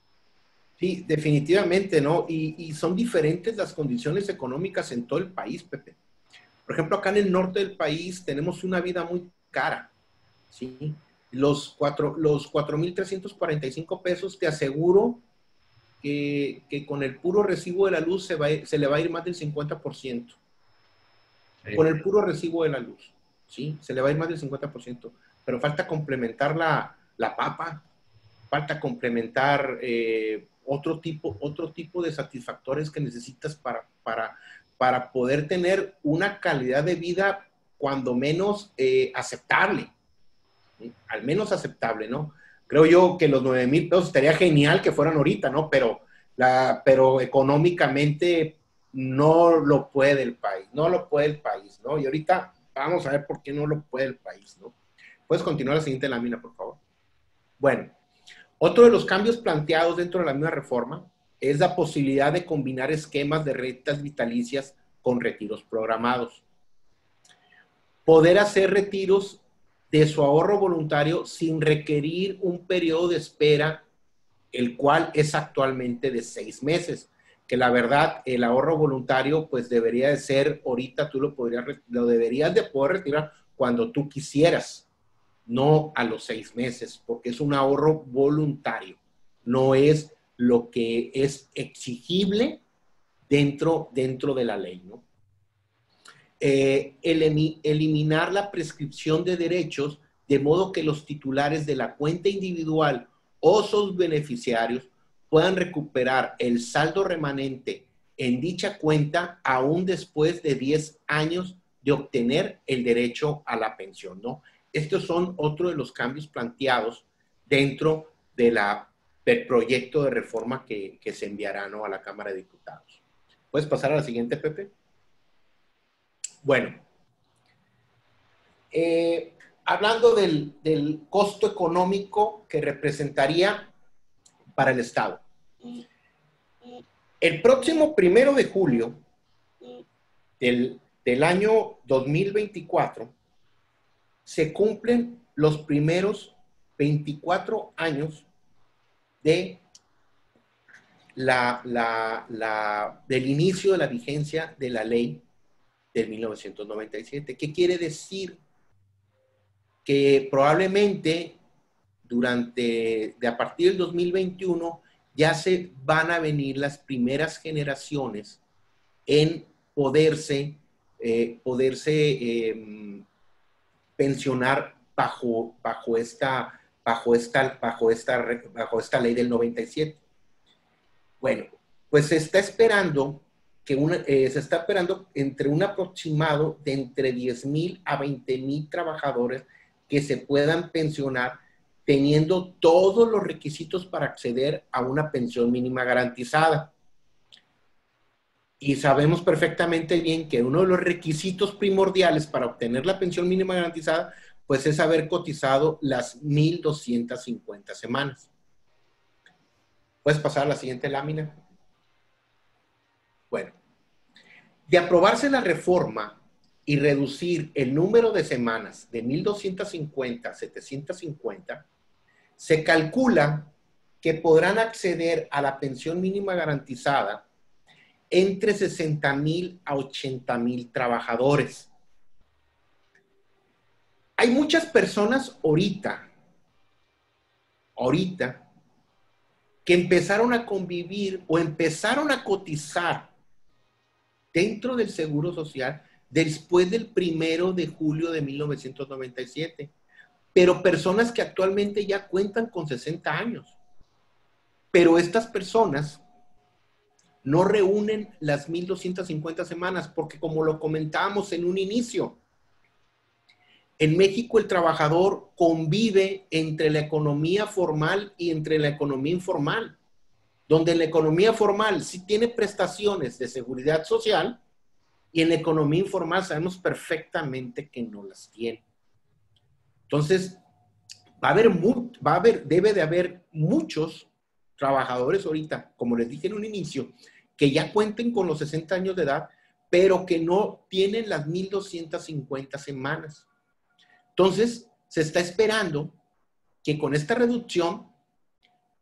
B: Sí, definitivamente, ¿no? Y son diferentes las condiciones económicas en todo el país, Pepe. Por ejemplo, acá en el norte del país tenemos una vida muy cara, ¿sí? Los 4,345 pesos, te aseguro que con el puro recibo de la luz se le va a ir más del 50%. Sí. Con el puro recibo de la luz, ¿sí? Se le va a ir más del 50%. Pero falta complementar la papa, falta complementar otro tipo de satisfactores que necesitas para poder tener una calidad de vida cuando menos aceptable, ¿sí? Al menos aceptable, ¿no? Creo yo que los 9,000 pesos estaría genial que fueran ahorita, ¿no? Pero económicamente no lo puede el país, no lo puede el país, ¿no? Y ahorita vamos a ver por qué no lo puede el país, ¿no? ¿Puedes continuar la siguiente lámina, por favor? Bueno, otro de los cambios planteados dentro de la misma reforma es la posibilidad de combinar esquemas de rentas vitalicias con retiros programados. Poder hacer retiros de su ahorro voluntario sin requerir un periodo de espera, el cual es actualmente de 6 meses. Que la verdad, el ahorro voluntario, pues debería de ser, ahorita tú lo deberías de poder retirar cuando tú quisieras, no a los 6 meses, porque es un ahorro voluntario. No es lo que es exigible dentro de la ley, ¿no? Eliminar la prescripción de derechos de modo que los titulares de la cuenta individual o sus beneficiarios puedan recuperar el saldo remanente en dicha cuenta aún después de 10 años de obtener el derecho a la pensión, ¿no? Estos son otro de los cambios planteados dentro del proyecto de reforma que se enviará, ¿no?, a la Cámara de Diputados. ¿Puedes pasar a la siguiente, Pepe? Bueno, hablando del costo económico que representaría para el Estado. El próximo 1 de julio del año 2024 se cumplen los primeros 24 años del inicio de la vigencia de la ley del 1997. ¿Qué quiere decir? Que probablemente a partir del 2021 ya se van a venir las primeras generaciones en poderse pensionar bajo esta ley del 97. Bueno, pues se está esperando entre un aproximado de entre 10,000 a 20,000 trabajadores que se puedan pensionar teniendo todos los requisitos para acceder a una pensión mínima garantizada. Y sabemos perfectamente bien que uno de los requisitos primordiales para obtener la pensión mínima garantizada, pues es haber cotizado las 1,250 semanas. ¿Puedes pasar a la siguiente lámina? Bueno, de aprobarse la reforma y reducir el número de semanas de 1,250 a 750, se calcula que podrán acceder a la pensión mínima garantizada entre 60,000 a 80,000 trabajadores. Hay muchas personas ahorita, que empezaron a convivir o empezaron a cotizar dentro del Seguro Social después del 1 de julio de 1997. Pero personas que actualmente ya cuentan con 60 años. Pero estas personas no reúnen las 1,250 semanas porque, como lo comentábamos en un inicio, en México el trabajador convive entre la economía formal y entre la economía informal, donde en la economía formal sí tiene prestaciones de seguridad social y en la economía informal sabemos perfectamente que no las tiene. Entonces, debe de haber muchos trabajadores ahorita, como les dije en un inicio, que ya cuenten con los 60 años de edad, pero que no tienen las 1,250 semanas. Entonces, se está esperando que con esta reducción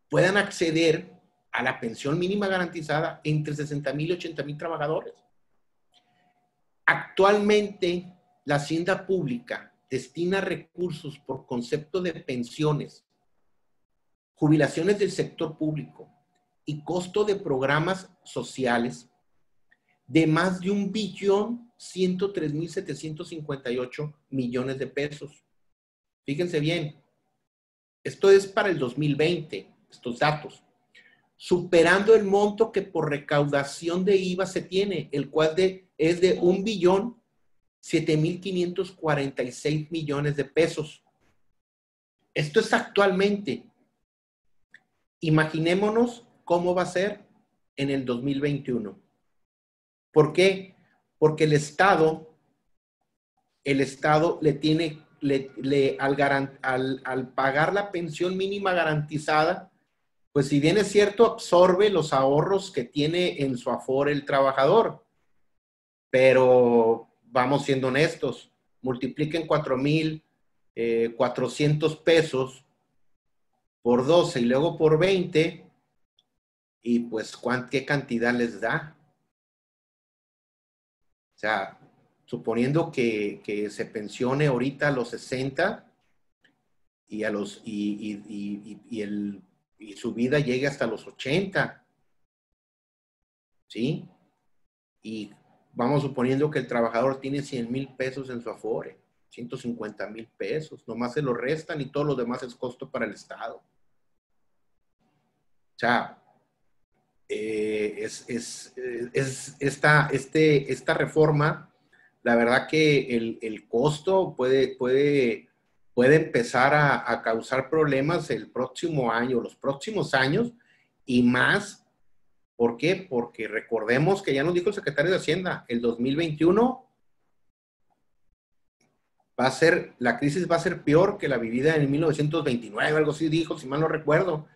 B: puedan acceder a la pensión mínima garantizada entre 60,000 y 80,000 trabajadores. Actualmente, la Hacienda Pública destina recursos por concepto de pensiones, jubilaciones del sector público y costo de programas sociales de más de 1,103,758 millones de pesos. Fíjense bien, esto es para el 2020, estos datos, superando el monto que por recaudación de IVA se tiene, el cual es de 1,007,546 millones de pesos. Esto es actualmente. imaginémonos cómo va a ser en el 2021. ¿Por qué? Porque el Estado le tiene, al pagar la pensión mínima garantizada, pues si bien es cierto, absorbe los ahorros que tiene en su afore el trabajador. Pero vamos siendo honestos, multipliquen 4,400 pesos por 12 y luego por 20, y pues ¿qué cantidad les da? O sea, suponiendo que se pensione ahorita a los 60 y, y su vida llegue hasta los 80, ¿sí? Y vamos suponiendo que el trabajador tiene 100,000 pesos en su afore, 150,000 pesos, nomás se lo restan y todo lo demás es costo para el Estado. O sea, esta reforma, la verdad que el costo puede empezar a causar problemas el próximo año, los próximos años, y más. ¿Por qué? Porque recordemos que ya nos dijo el secretario de Hacienda, el 2021 la crisis va a ser peor que la vivida en 1929, algo así dijo, si mal no recuerdo.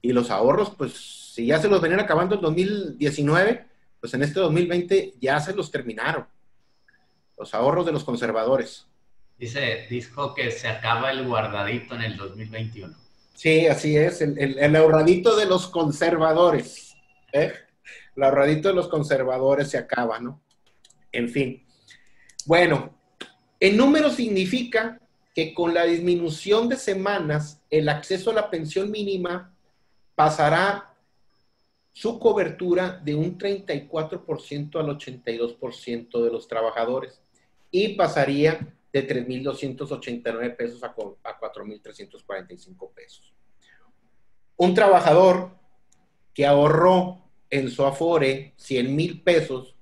B: Y los ahorros, pues, si ya se los venían acabando en 2019, pues en este 2020 ya se los terminaron. Los ahorros de los conservadores.
A: Dijo que se acaba el guardadito en el 2021.
B: Sí, así es, el ahorradito de los conservadores. El ahorradito de los conservadores se acaba, ¿no? En fin. Bueno, en números significa que con la disminución de semanas, el acceso a la pensión mínima pasará su cobertura de un 34% al 82% de los trabajadores y pasaría de 3,289 pesos a 4,345 pesos. Un trabajador que ahorró en su afore 100,000 pesos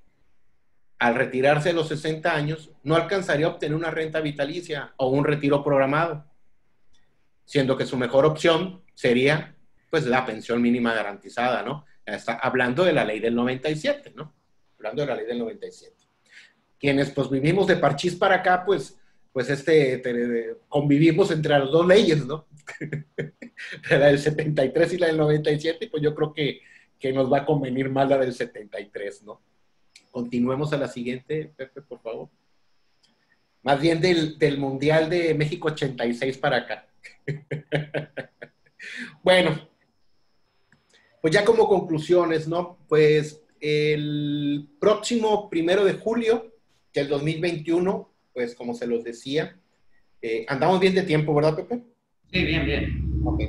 B: al retirarse de los 60 años, no alcanzaría a obtener una renta vitalicia o un retiro programado, siendo que su mejor opción sería pues la pensión mínima garantizada, ¿no? Está hablando de la ley del 97, ¿no? Hablando de la ley del 97. Quienes pues vivimos de parchís para acá, pues convivimos entre las dos leyes, ¿no? La del 73 y la del 97, pues yo creo que nos va a convenir más la del 73, ¿no? Continuemos a la siguiente, Pepe, por favor. Más bien del Mundial de México 86 para acá. Bueno, pues ya como conclusiones, ¿no? Pues el próximo 1 de julio del 2021, pues como se los decía, andamos bien de tiempo, ¿verdad, Pepe?
A: Sí, bien, bien.
B: Ok.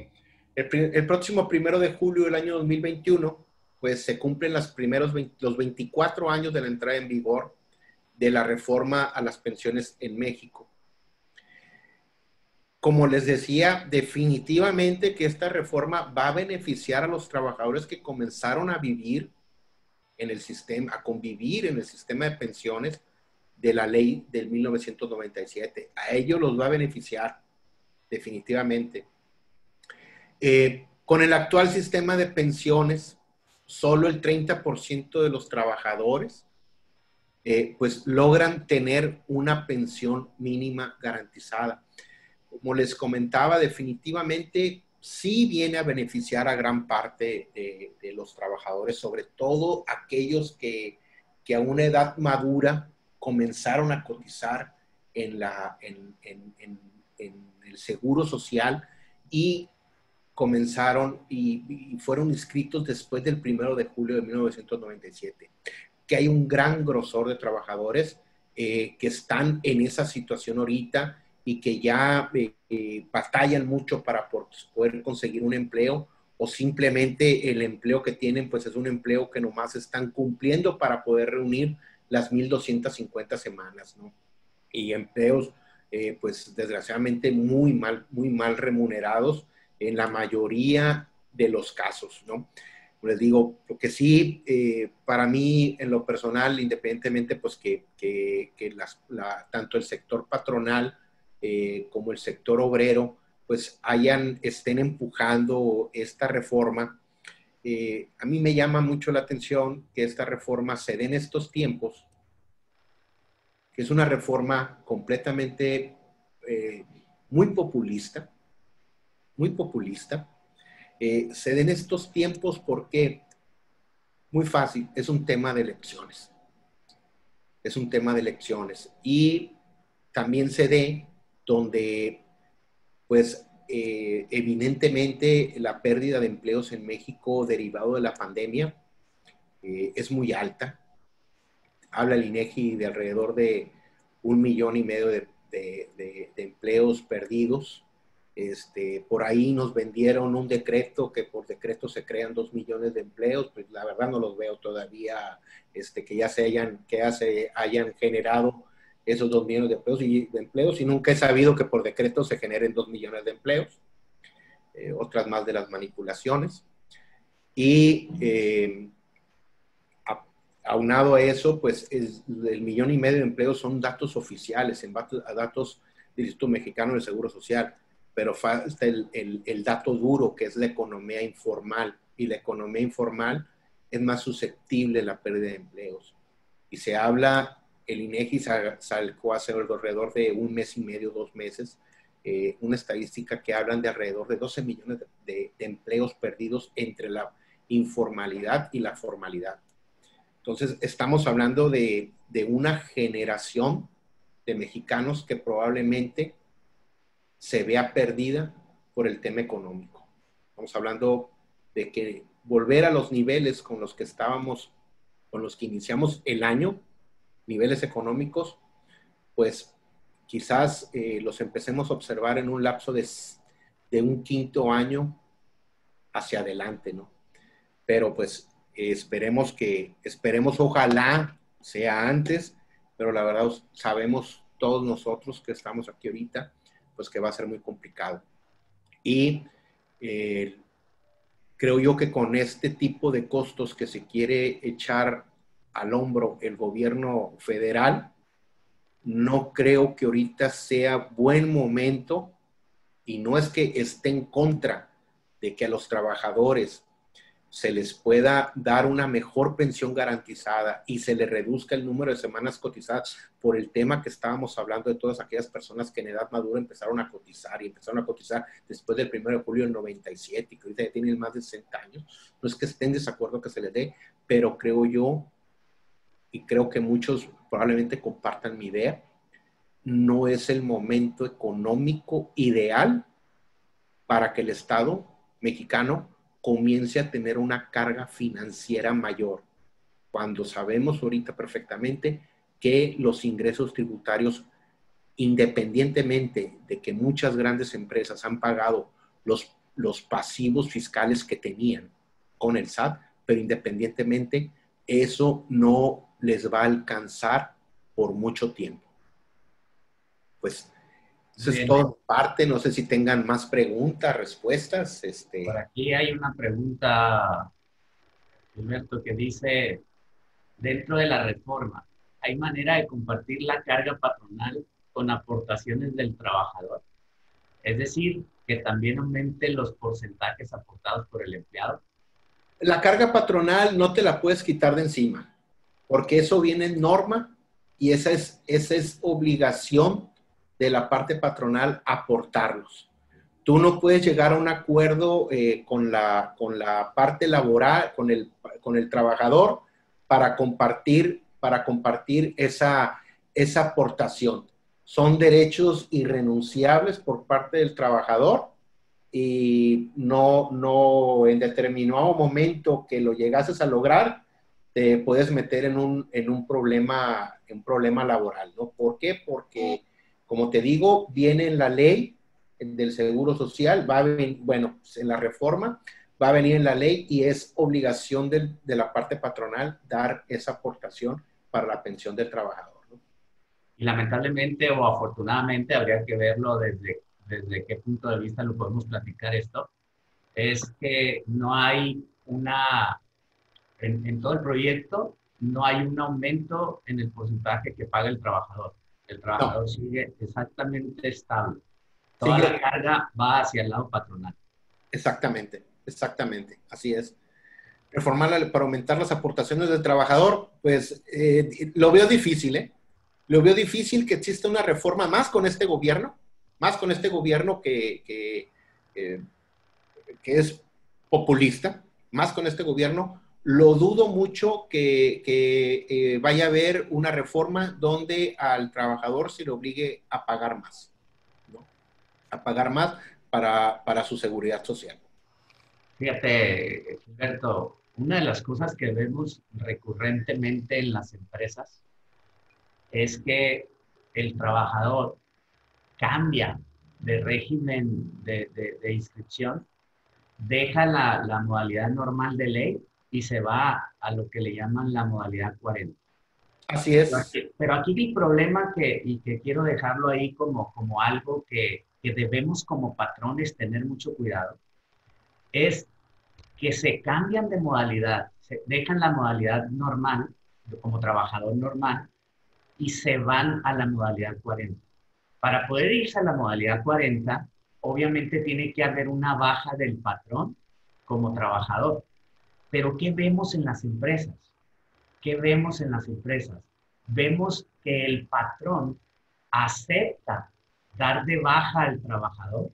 B: El próximo 1 de julio del año 2021, pues se cumplen los 24 años de la entrada en vigor de la reforma a las pensiones en México. Como les decía, definitivamente que esta reforma va a beneficiar a los trabajadores que comenzaron a vivir en el sistema, a convivir en el sistema de pensiones de la ley del 1997. A ellos los va a beneficiar definitivamente. Con el actual sistema de pensiones, solo el 30% de los trabajadores pues logran tener una pensión mínima garantizada. Como les comentaba, definitivamente sí viene a beneficiar a gran parte de los trabajadores, sobre todo aquellos que a una edad madura comenzaron a cotizar en el seguro social y comenzaron y fueron inscritos después del 1 de julio de 1997. Que hay un gran grosor de trabajadores que están en esa situación ahorita y que ya batallan mucho para poder conseguir un empleo, o simplemente el empleo que tienen pues es un empleo que nomás están cumpliendo para poder reunir las 1,250 semanas, ¿no? Y empleos pues desgraciadamente muy mal remunerados en la mayoría de los casos, ¿no? Les digo, lo que sí, para mí, en lo personal, independientemente, pues que tanto el sector patronal como el sector obrero, pues estén empujando esta reforma. A mí me llama mucho la atención que esta reforma se dé en estos tiempos, que es una reforma completamente muy populista, muy populista. Se den estos tiempos porque, muy fácil, es un tema de elecciones. Es un tema de elecciones. Y también se dé donde, pues, evidentemente la pérdida de empleos en México derivado de la pandemia es muy alta. Habla el INEGI de alrededor de 1,5 millones de empleos perdidos. Por ahí nos vendieron un decreto que por decreto se crean 2 millones de empleos, pues la verdad no los veo todavía que ya se hayan generado esos 2 millones de empleos y nunca he sabido que por decreto se generen 2 millones de empleos, otras más de las manipulaciones. Y aunado a eso, pues el 1,5 millones de empleos son datos oficiales, datos del Instituto Mexicano del Seguro Social, pero falta el dato duro, que es la economía informal, y la economía informal es más susceptible a la pérdida de empleos. Y se habla, el INEGI sacó hace alrededor de 1 mes y medio, 2 meses, una estadística que hablan de alrededor de 12 millones de empleos perdidos entre la informalidad y la formalidad. Entonces, estamos hablando de una generación de mexicanos que probablemente se vea perdida por el tema económico. Estamos hablando de que volver a los niveles con los que estábamos, con los que iniciamos el año, niveles económicos, pues quizás los empecemos a observar en un lapso de un quinto año hacia adelante, ¿no? Pero pues esperemos, ojalá sea antes, pero la verdad sabemos todos nosotros que estamos aquí ahorita, pues que va a ser muy complicado. Y creo yo que con este tipo de costos que se quiere echar al hombro el gobierno federal, no creo que ahorita sea buen momento, y no es que esté en contra de que a los trabajadores se les pueda dar una mejor pensión garantizada y se les reduzca el número de semanas cotizadas por el tema que estábamos hablando de todas aquellas personas que en edad madura empezaron a cotizar después del 1 de julio del 97 y que ahorita ya tienen más de 60 años. No es que estén en desacuerdo que se les dé, pero creo yo, y creo que muchos probablemente compartan mi idea, no es el momento económico ideal para que el Estado mexicano comience a tener una carga financiera mayor, cuando sabemos ahorita perfectamente que los ingresos tributarios, independientemente de que muchas grandes empresas han pagado los pasivos fiscales que tenían con el SAT, pero independientemente, eso no les va a alcanzar por mucho tiempo. Pues eso es todo parte, no sé si tengan más preguntas, respuestas.
A: Por aquí hay una pregunta, Gilberto, que dice, dentro de la reforma, ¿hay manera de compartir la carga patronal con aportaciones del trabajador? Es decir, que también aumente los porcentajes aportados por el empleado.
B: La carga patronal no te la puedes quitar de encima, porque eso viene en norma y esa es obligación de la parte patronal aportarlos. Tú no puedes llegar a un acuerdo con la parte laboral, con el trabajador para compartir esa aportación. Son derechos irrenunciables por parte del trabajador y no en determinado momento que lo llegases a lograr, te puedes meter en un problema laboral, ¿no? ¿Por qué? Porque, como te digo, viene en la ley del Seguro Social, en la reforma, va a venir en la ley y es obligación de la parte patronal dar esa aportación para la pensión del trabajador, ¿no?
A: Y lamentablemente o afortunadamente, habría que verlo desde qué punto de vista lo podemos platicar esto, es que no hay en todo el proyecto, no hay un aumento en el porcentaje que paga el trabajador. El trabajador sigue exactamente estable.
B: Sí,
A: Toda la carga va hacia el lado patronal.
B: exactamente, exactamente, así es. Reformarla para aumentar las aportaciones del trabajador, pues lo veo difícil, ¿eh? Lo veo difícil que exista una reforma más con este gobierno eh, que es populista, más con este gobierno. Lo dudo mucho que vaya a haber una reforma donde al trabajador se le obligue a pagar más, ¿no? A pagar más para su seguridad social.
A: Fíjate, Gilberto, una de las cosas que vemos recurrentemente en las empresas es que el trabajador cambia de régimen de inscripción, deja la modalidad normal de ley y se va a lo que le llaman la modalidad 40.
B: Así es.
A: Pero aquí el problema y que quiero dejarlo ahí como algo que debemos como patrones tener mucho cuidado, es que se cambian de modalidad, se dejan la modalidad normal, como trabajador normal, y se van a la modalidad 40. Para poder irse a la modalidad 40, obviamente tiene que haber una baja del patrón como trabajador. Pero ¿qué vemos en las empresas? ¿Qué vemos en las empresas? Vemos que el patrón acepta dar de baja al trabajador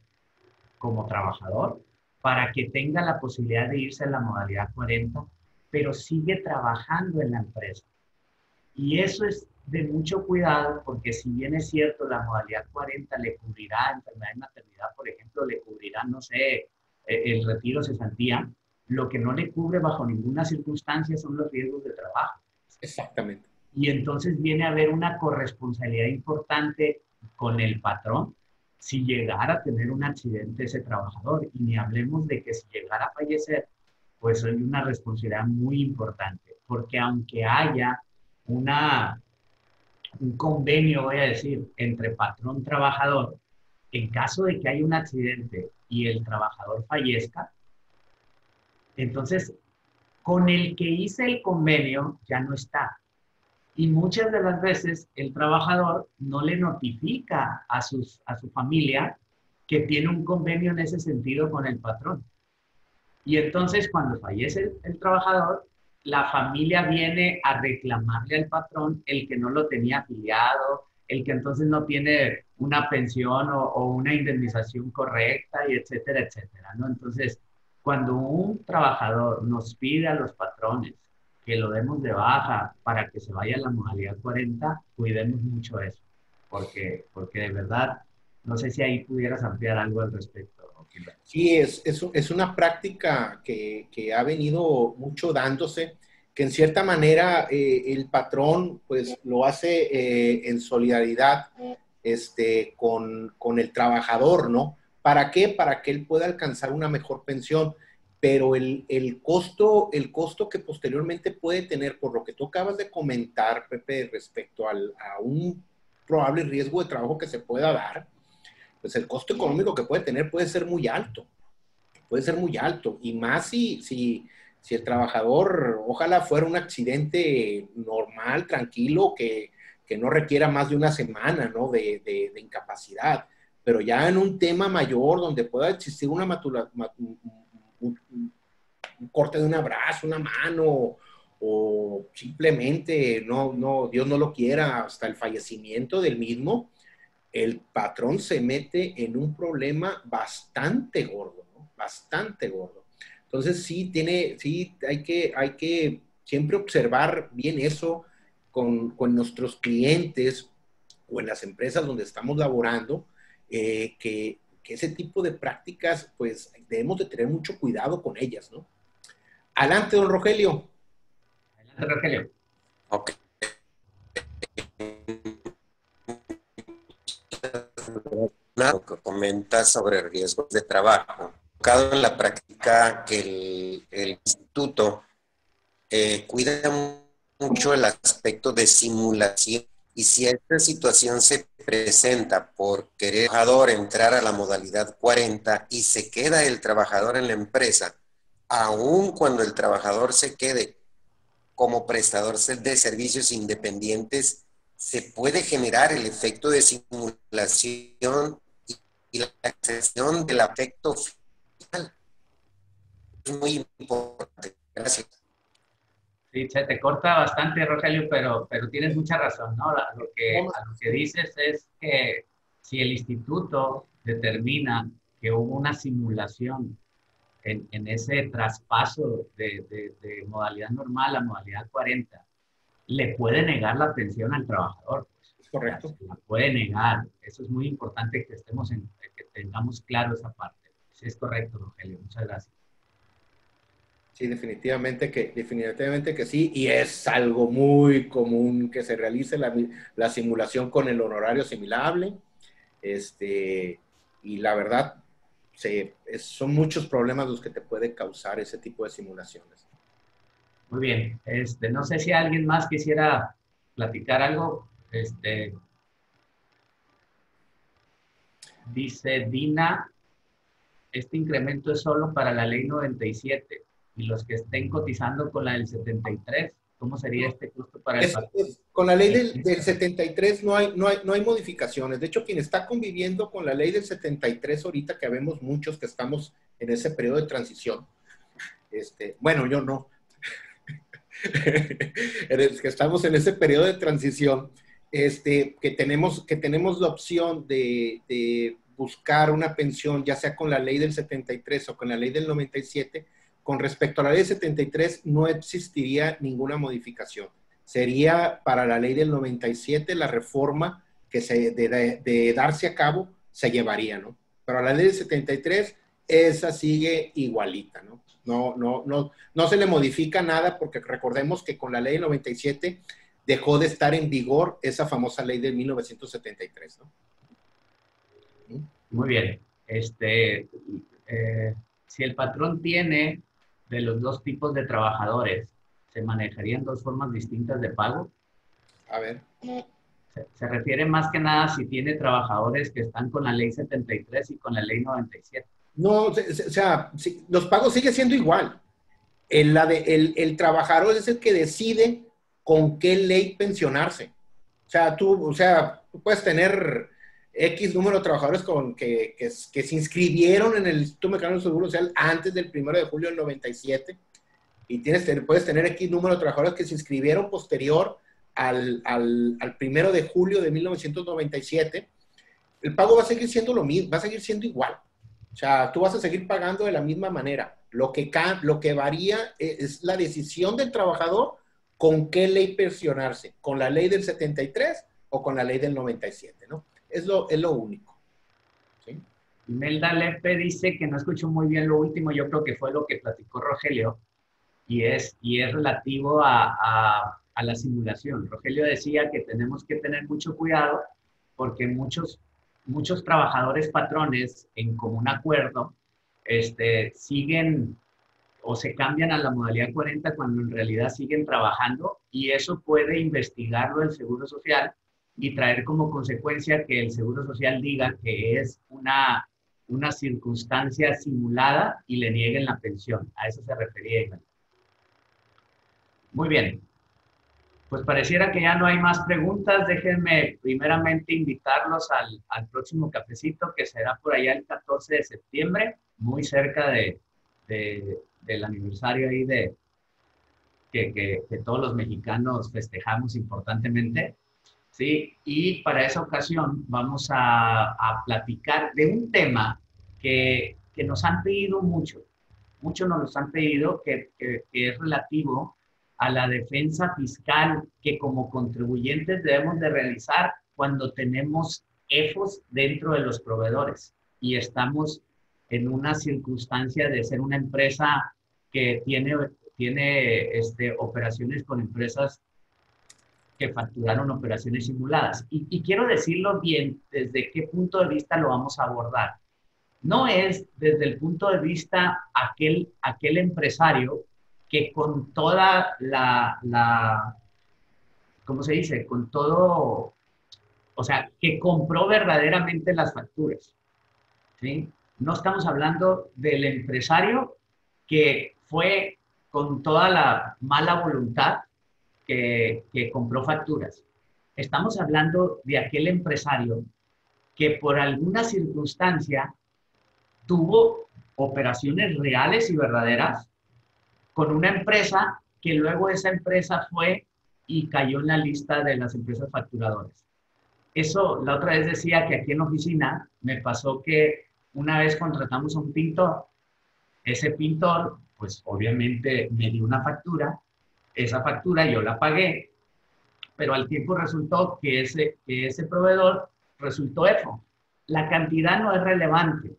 A: como trabajador para que tenga la posibilidad de irse a la modalidad 40, pero sigue trabajando en la empresa. Y eso es de mucho cuidado porque si bien es cierto, la modalidad 40 le cubrirá enfermedad y maternidad, por ejemplo, le cubrirá, no sé, el retiro cesantía, lo que no le cubre bajo ninguna circunstancia son los riesgos de trabajo.
B: Exactamente.
A: Y entonces viene a haber una corresponsabilidad importante con el patrón si llegara a tener un accidente ese trabajador. Y ni hablemos de que si llegara a fallecer, pues hay una responsabilidad muy importante, porque aunque haya un convenio, voy a decir, entre patrón-trabajador, en caso de que haya un accidente y el trabajador fallezca, entonces con el que hice el convenio ya no está. Y muchas de las veces el trabajador no le notifica a su familia que tiene un convenio en ese sentido con el patrón. Y entonces cuando fallece el trabajador, la familia viene a reclamarle al patrón el que no lo tenía afiliado, el que entonces no tiene una pensión o una indemnización correcta, y etcétera, etcétera, ¿no? Entonces, cuando un trabajador nos pide a los patrones que lo demos de baja para que se vaya a la modalidad 40, cuidemos mucho eso, porque de verdad, no sé si ahí pudieras ampliar algo al respecto, Gilberto.
B: Sí, es una práctica que ha venido mucho dándose, que en cierta manera el patrón pues lo hace en solidaridad con el trabajador, ¿no? ¿Para qué? Para que él pueda alcanzar una mejor pensión. Pero el costo que posteriormente puede tener, por lo que tú acabas de comentar, Pepe, respecto a un probable riesgo de trabajo que se pueda dar, pues el costo económico que puede tener puede ser muy alto, y más si el trabajador, ojalá fuera un accidente normal, tranquilo, que no requiera más de una semana, ¿no? de incapacidad, pero ya en un tema mayor donde pueda existir un corte de un brazo, una mano, o simplemente, Dios no lo quiera, hasta el fallecimiento del mismo, el patrón se mete en un problema bastante gordo, ¿no? Bastante gordo. Entonces sí hay que siempre observar bien eso con nuestros clientes o en las empresas donde estamos laborando, que ese tipo de prácticas, pues debemos de tener mucho cuidado con ellas, ¿no? Adelante, don Rogelio.
A: Adelante, Rogelio.
C: Ok. Lo que comenta sobre riesgos de trabajo. En la práctica que el instituto cuida mucho el aspecto de simulación, y si esta situación se presenta por querer el trabajador entrar a la modalidad 40 y se queda el trabajador en la empresa, aun cuando el trabajador se quede como prestador de servicios independientes, se puede generar el efecto de simulación y la excepción del afecto final. Es muy importante. Gracias.
A: Sí, se te corta bastante, Rogelio, pero tienes mucha razón, ¿no? A lo que dices es que si el instituto determina que hubo una simulación en ese traspaso de modalidad normal a modalidad 40, le puede negar la pensión al trabajador. Pues.
B: Correcto.
A: La puede negar. Eso es muy importante que que tengamos claro esa parte. Sí, es correcto, Rogelio. Muchas gracias.
B: Sí, definitivamente que sí, y es algo muy común que se realice la simulación con el honorario asimilable, y la verdad, son muchos problemas los que te puede causar ese tipo de simulaciones.
A: Muy bien, no sé si alguien más quisiera platicar algo, dice Dina, este incremento es solo para la ley 97 y los que estén cotizando con la del 73, ¿cómo sería este costo para el patrón?
B: Con la ley del 73 no hay modificaciones. De hecho, quien está conviviendo con la ley del 73 ahorita, que vemos muchos que estamos en ese periodo de transición, bueno, yo no, que estamos en ese periodo de transición, que tenemos la opción de buscar una pensión, ya sea con la ley del 73 o con la ley del 97, con respecto a la ley del 73 no existiría ninguna modificación. Sería para la ley del 97 la reforma que de darse a cabo se llevaría, ¿no? Pero a la ley del 73 esa sigue igualita, ¿no? No se le modifica nada porque recordemos que con la ley del 97 dejó de estar en vigor esa famosa ley de 1973, ¿no?
A: Muy bien. Si el patrón tiene de los dos tipos de trabajadores, ¿se manejarían dos formas distintas de pago?
B: A ver.
A: Se refiere más que nada si tiene trabajadores que están con la ley 73 y con la ley 97.
B: No, o sea, los pagos siguen siendo igual. El trabajador es el que decide con qué ley pensionarse. O sea, tú puedes tener X número de trabajadores que se inscribieron en el Instituto Mexicano del Seguro Social antes del 1 de julio del 97 y puedes tener X número de trabajadores que se inscribieron posterior al 1 de julio de 1997. El pago va a seguir siendo lo mismo, va a seguir siendo igual. O sea, tú vas a seguir pagando de la misma manera. Lo que varía es la decisión del trabajador con qué ley pensionarse, con la ley del 73 o con la ley del 97, ¿no? Es lo único. ¿Sí?
A: Imelda Lepe dice que no escuchó muy bien lo último, yo creo que fue lo que platicó Rogelio, y es relativo a la simulación. Rogelio decía que tenemos que tener mucho cuidado porque muchos trabajadores patrones en común acuerdo siguen o se cambian a la modalidad 40 cuando en realidad siguen trabajando, y eso puede investigarlo el Seguro Social y traer como consecuencia que el Seguro Social diga que es una circunstancia simulada y le nieguen la pensión. A eso se refería Iván. Muy bien. Pues pareciera que ya no hay más preguntas. Déjenme primeramente invitarlos al próximo cafecito, que será por allá el 14 de septiembre, muy cerca del aniversario ahí que todos los mexicanos festejamos importantemente. ¿Sí? Y para esa ocasión vamos a platicar de un tema que nos han pedido muchos nos han pedido, que es relativo a la defensa fiscal que como contribuyentes debemos de realizar cuando tenemos EFOS dentro de los proveedores y estamos en una circunstancia de ser una empresa que tiene operaciones con empresas que facturaron operaciones simuladas. Y quiero decirlo bien, desde qué punto de vista lo vamos a abordar. No es desde el punto de vista aquel empresario que con toda ¿cómo se dice? Con todo, o sea, que compró verdaderamente las facturas, ¿sí? No estamos hablando del empresario que fue con toda la mala voluntad que compró facturas. Estamos hablando de aquel empresario que por alguna circunstancia tuvo operaciones reales y verdaderas con una empresa que luego esa empresa fue y cayó en la lista de las empresas facturadoras. Eso, la otra vez decía que aquí en la oficina me pasó que una vez contratamos a un pintor, ese pintor, pues obviamente me dio una factura, esa factura yo la pagué, pero al tiempo resultó que ese proveedor resultó EFO. La cantidad no es relevante,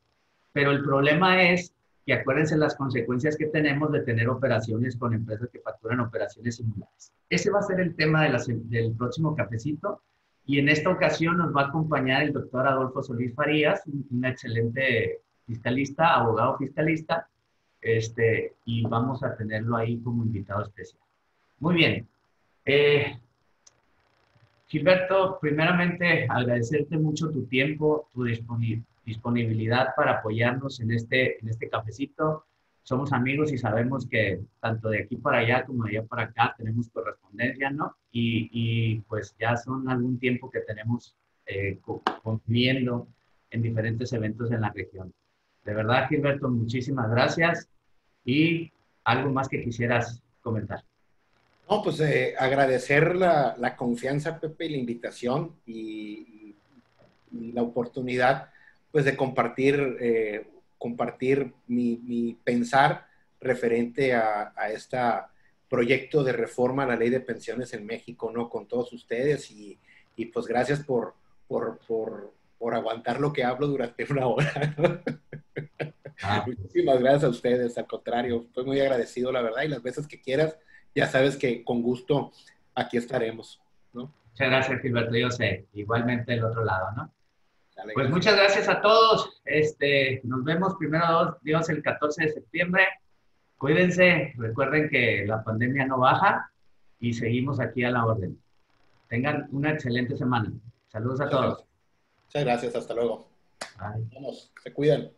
A: pero el problema es que acuérdense las consecuencias que tenemos de tener operaciones con empresas que facturan operaciones similares. Ese va a ser el tema del próximo cafecito, y en esta ocasión nos va a acompañar el doctor Adolfo Solís Farías, un excelente fiscalista, abogado fiscalista, y vamos a tenerlo ahí como invitado especial. Muy bien. Gilberto, primeramente agradecerte mucho tu tiempo, tu disponibilidad para apoyarnos en este cafecito. Somos amigos y sabemos que tanto de aquí para allá como de allá para acá tenemos correspondencia, ¿no? Y pues ya son algún tiempo que tenemos conviviendo en diferentes eventos en la región. De verdad, Gilberto, muchísimas gracias. Y algo más que quisieras comentar.
B: No, pues agradecer la confianza, Pepe, y la invitación y la oportunidad, pues, de compartir, compartir mi pensar referente a este proyecto de reforma a la ley de pensiones en México, ¿no? Con todos ustedes y pues gracias por aguantar lo que hablo durante una hora. Muchísimas gracias a ustedes, al contrario, estoy muy agradecido, la verdad, y las veces que quieras, ya sabes que con gusto aquí estaremos, ¿no?
A: Muchas gracias, Gilberto, yo sé, igualmente del otro lado, ¿no?
B: Dale,
A: pues
B: gracias.
A: muchas gracias a todos, nos vemos primero Dios el 14 de septiembre, cuídense, recuerden que la pandemia no baja y seguimos aquí a la orden. Tengan una excelente semana. Saludos a todos.
B: Muchas gracias, hasta luego.
A: Bye.
B: Vamos, se cuidan.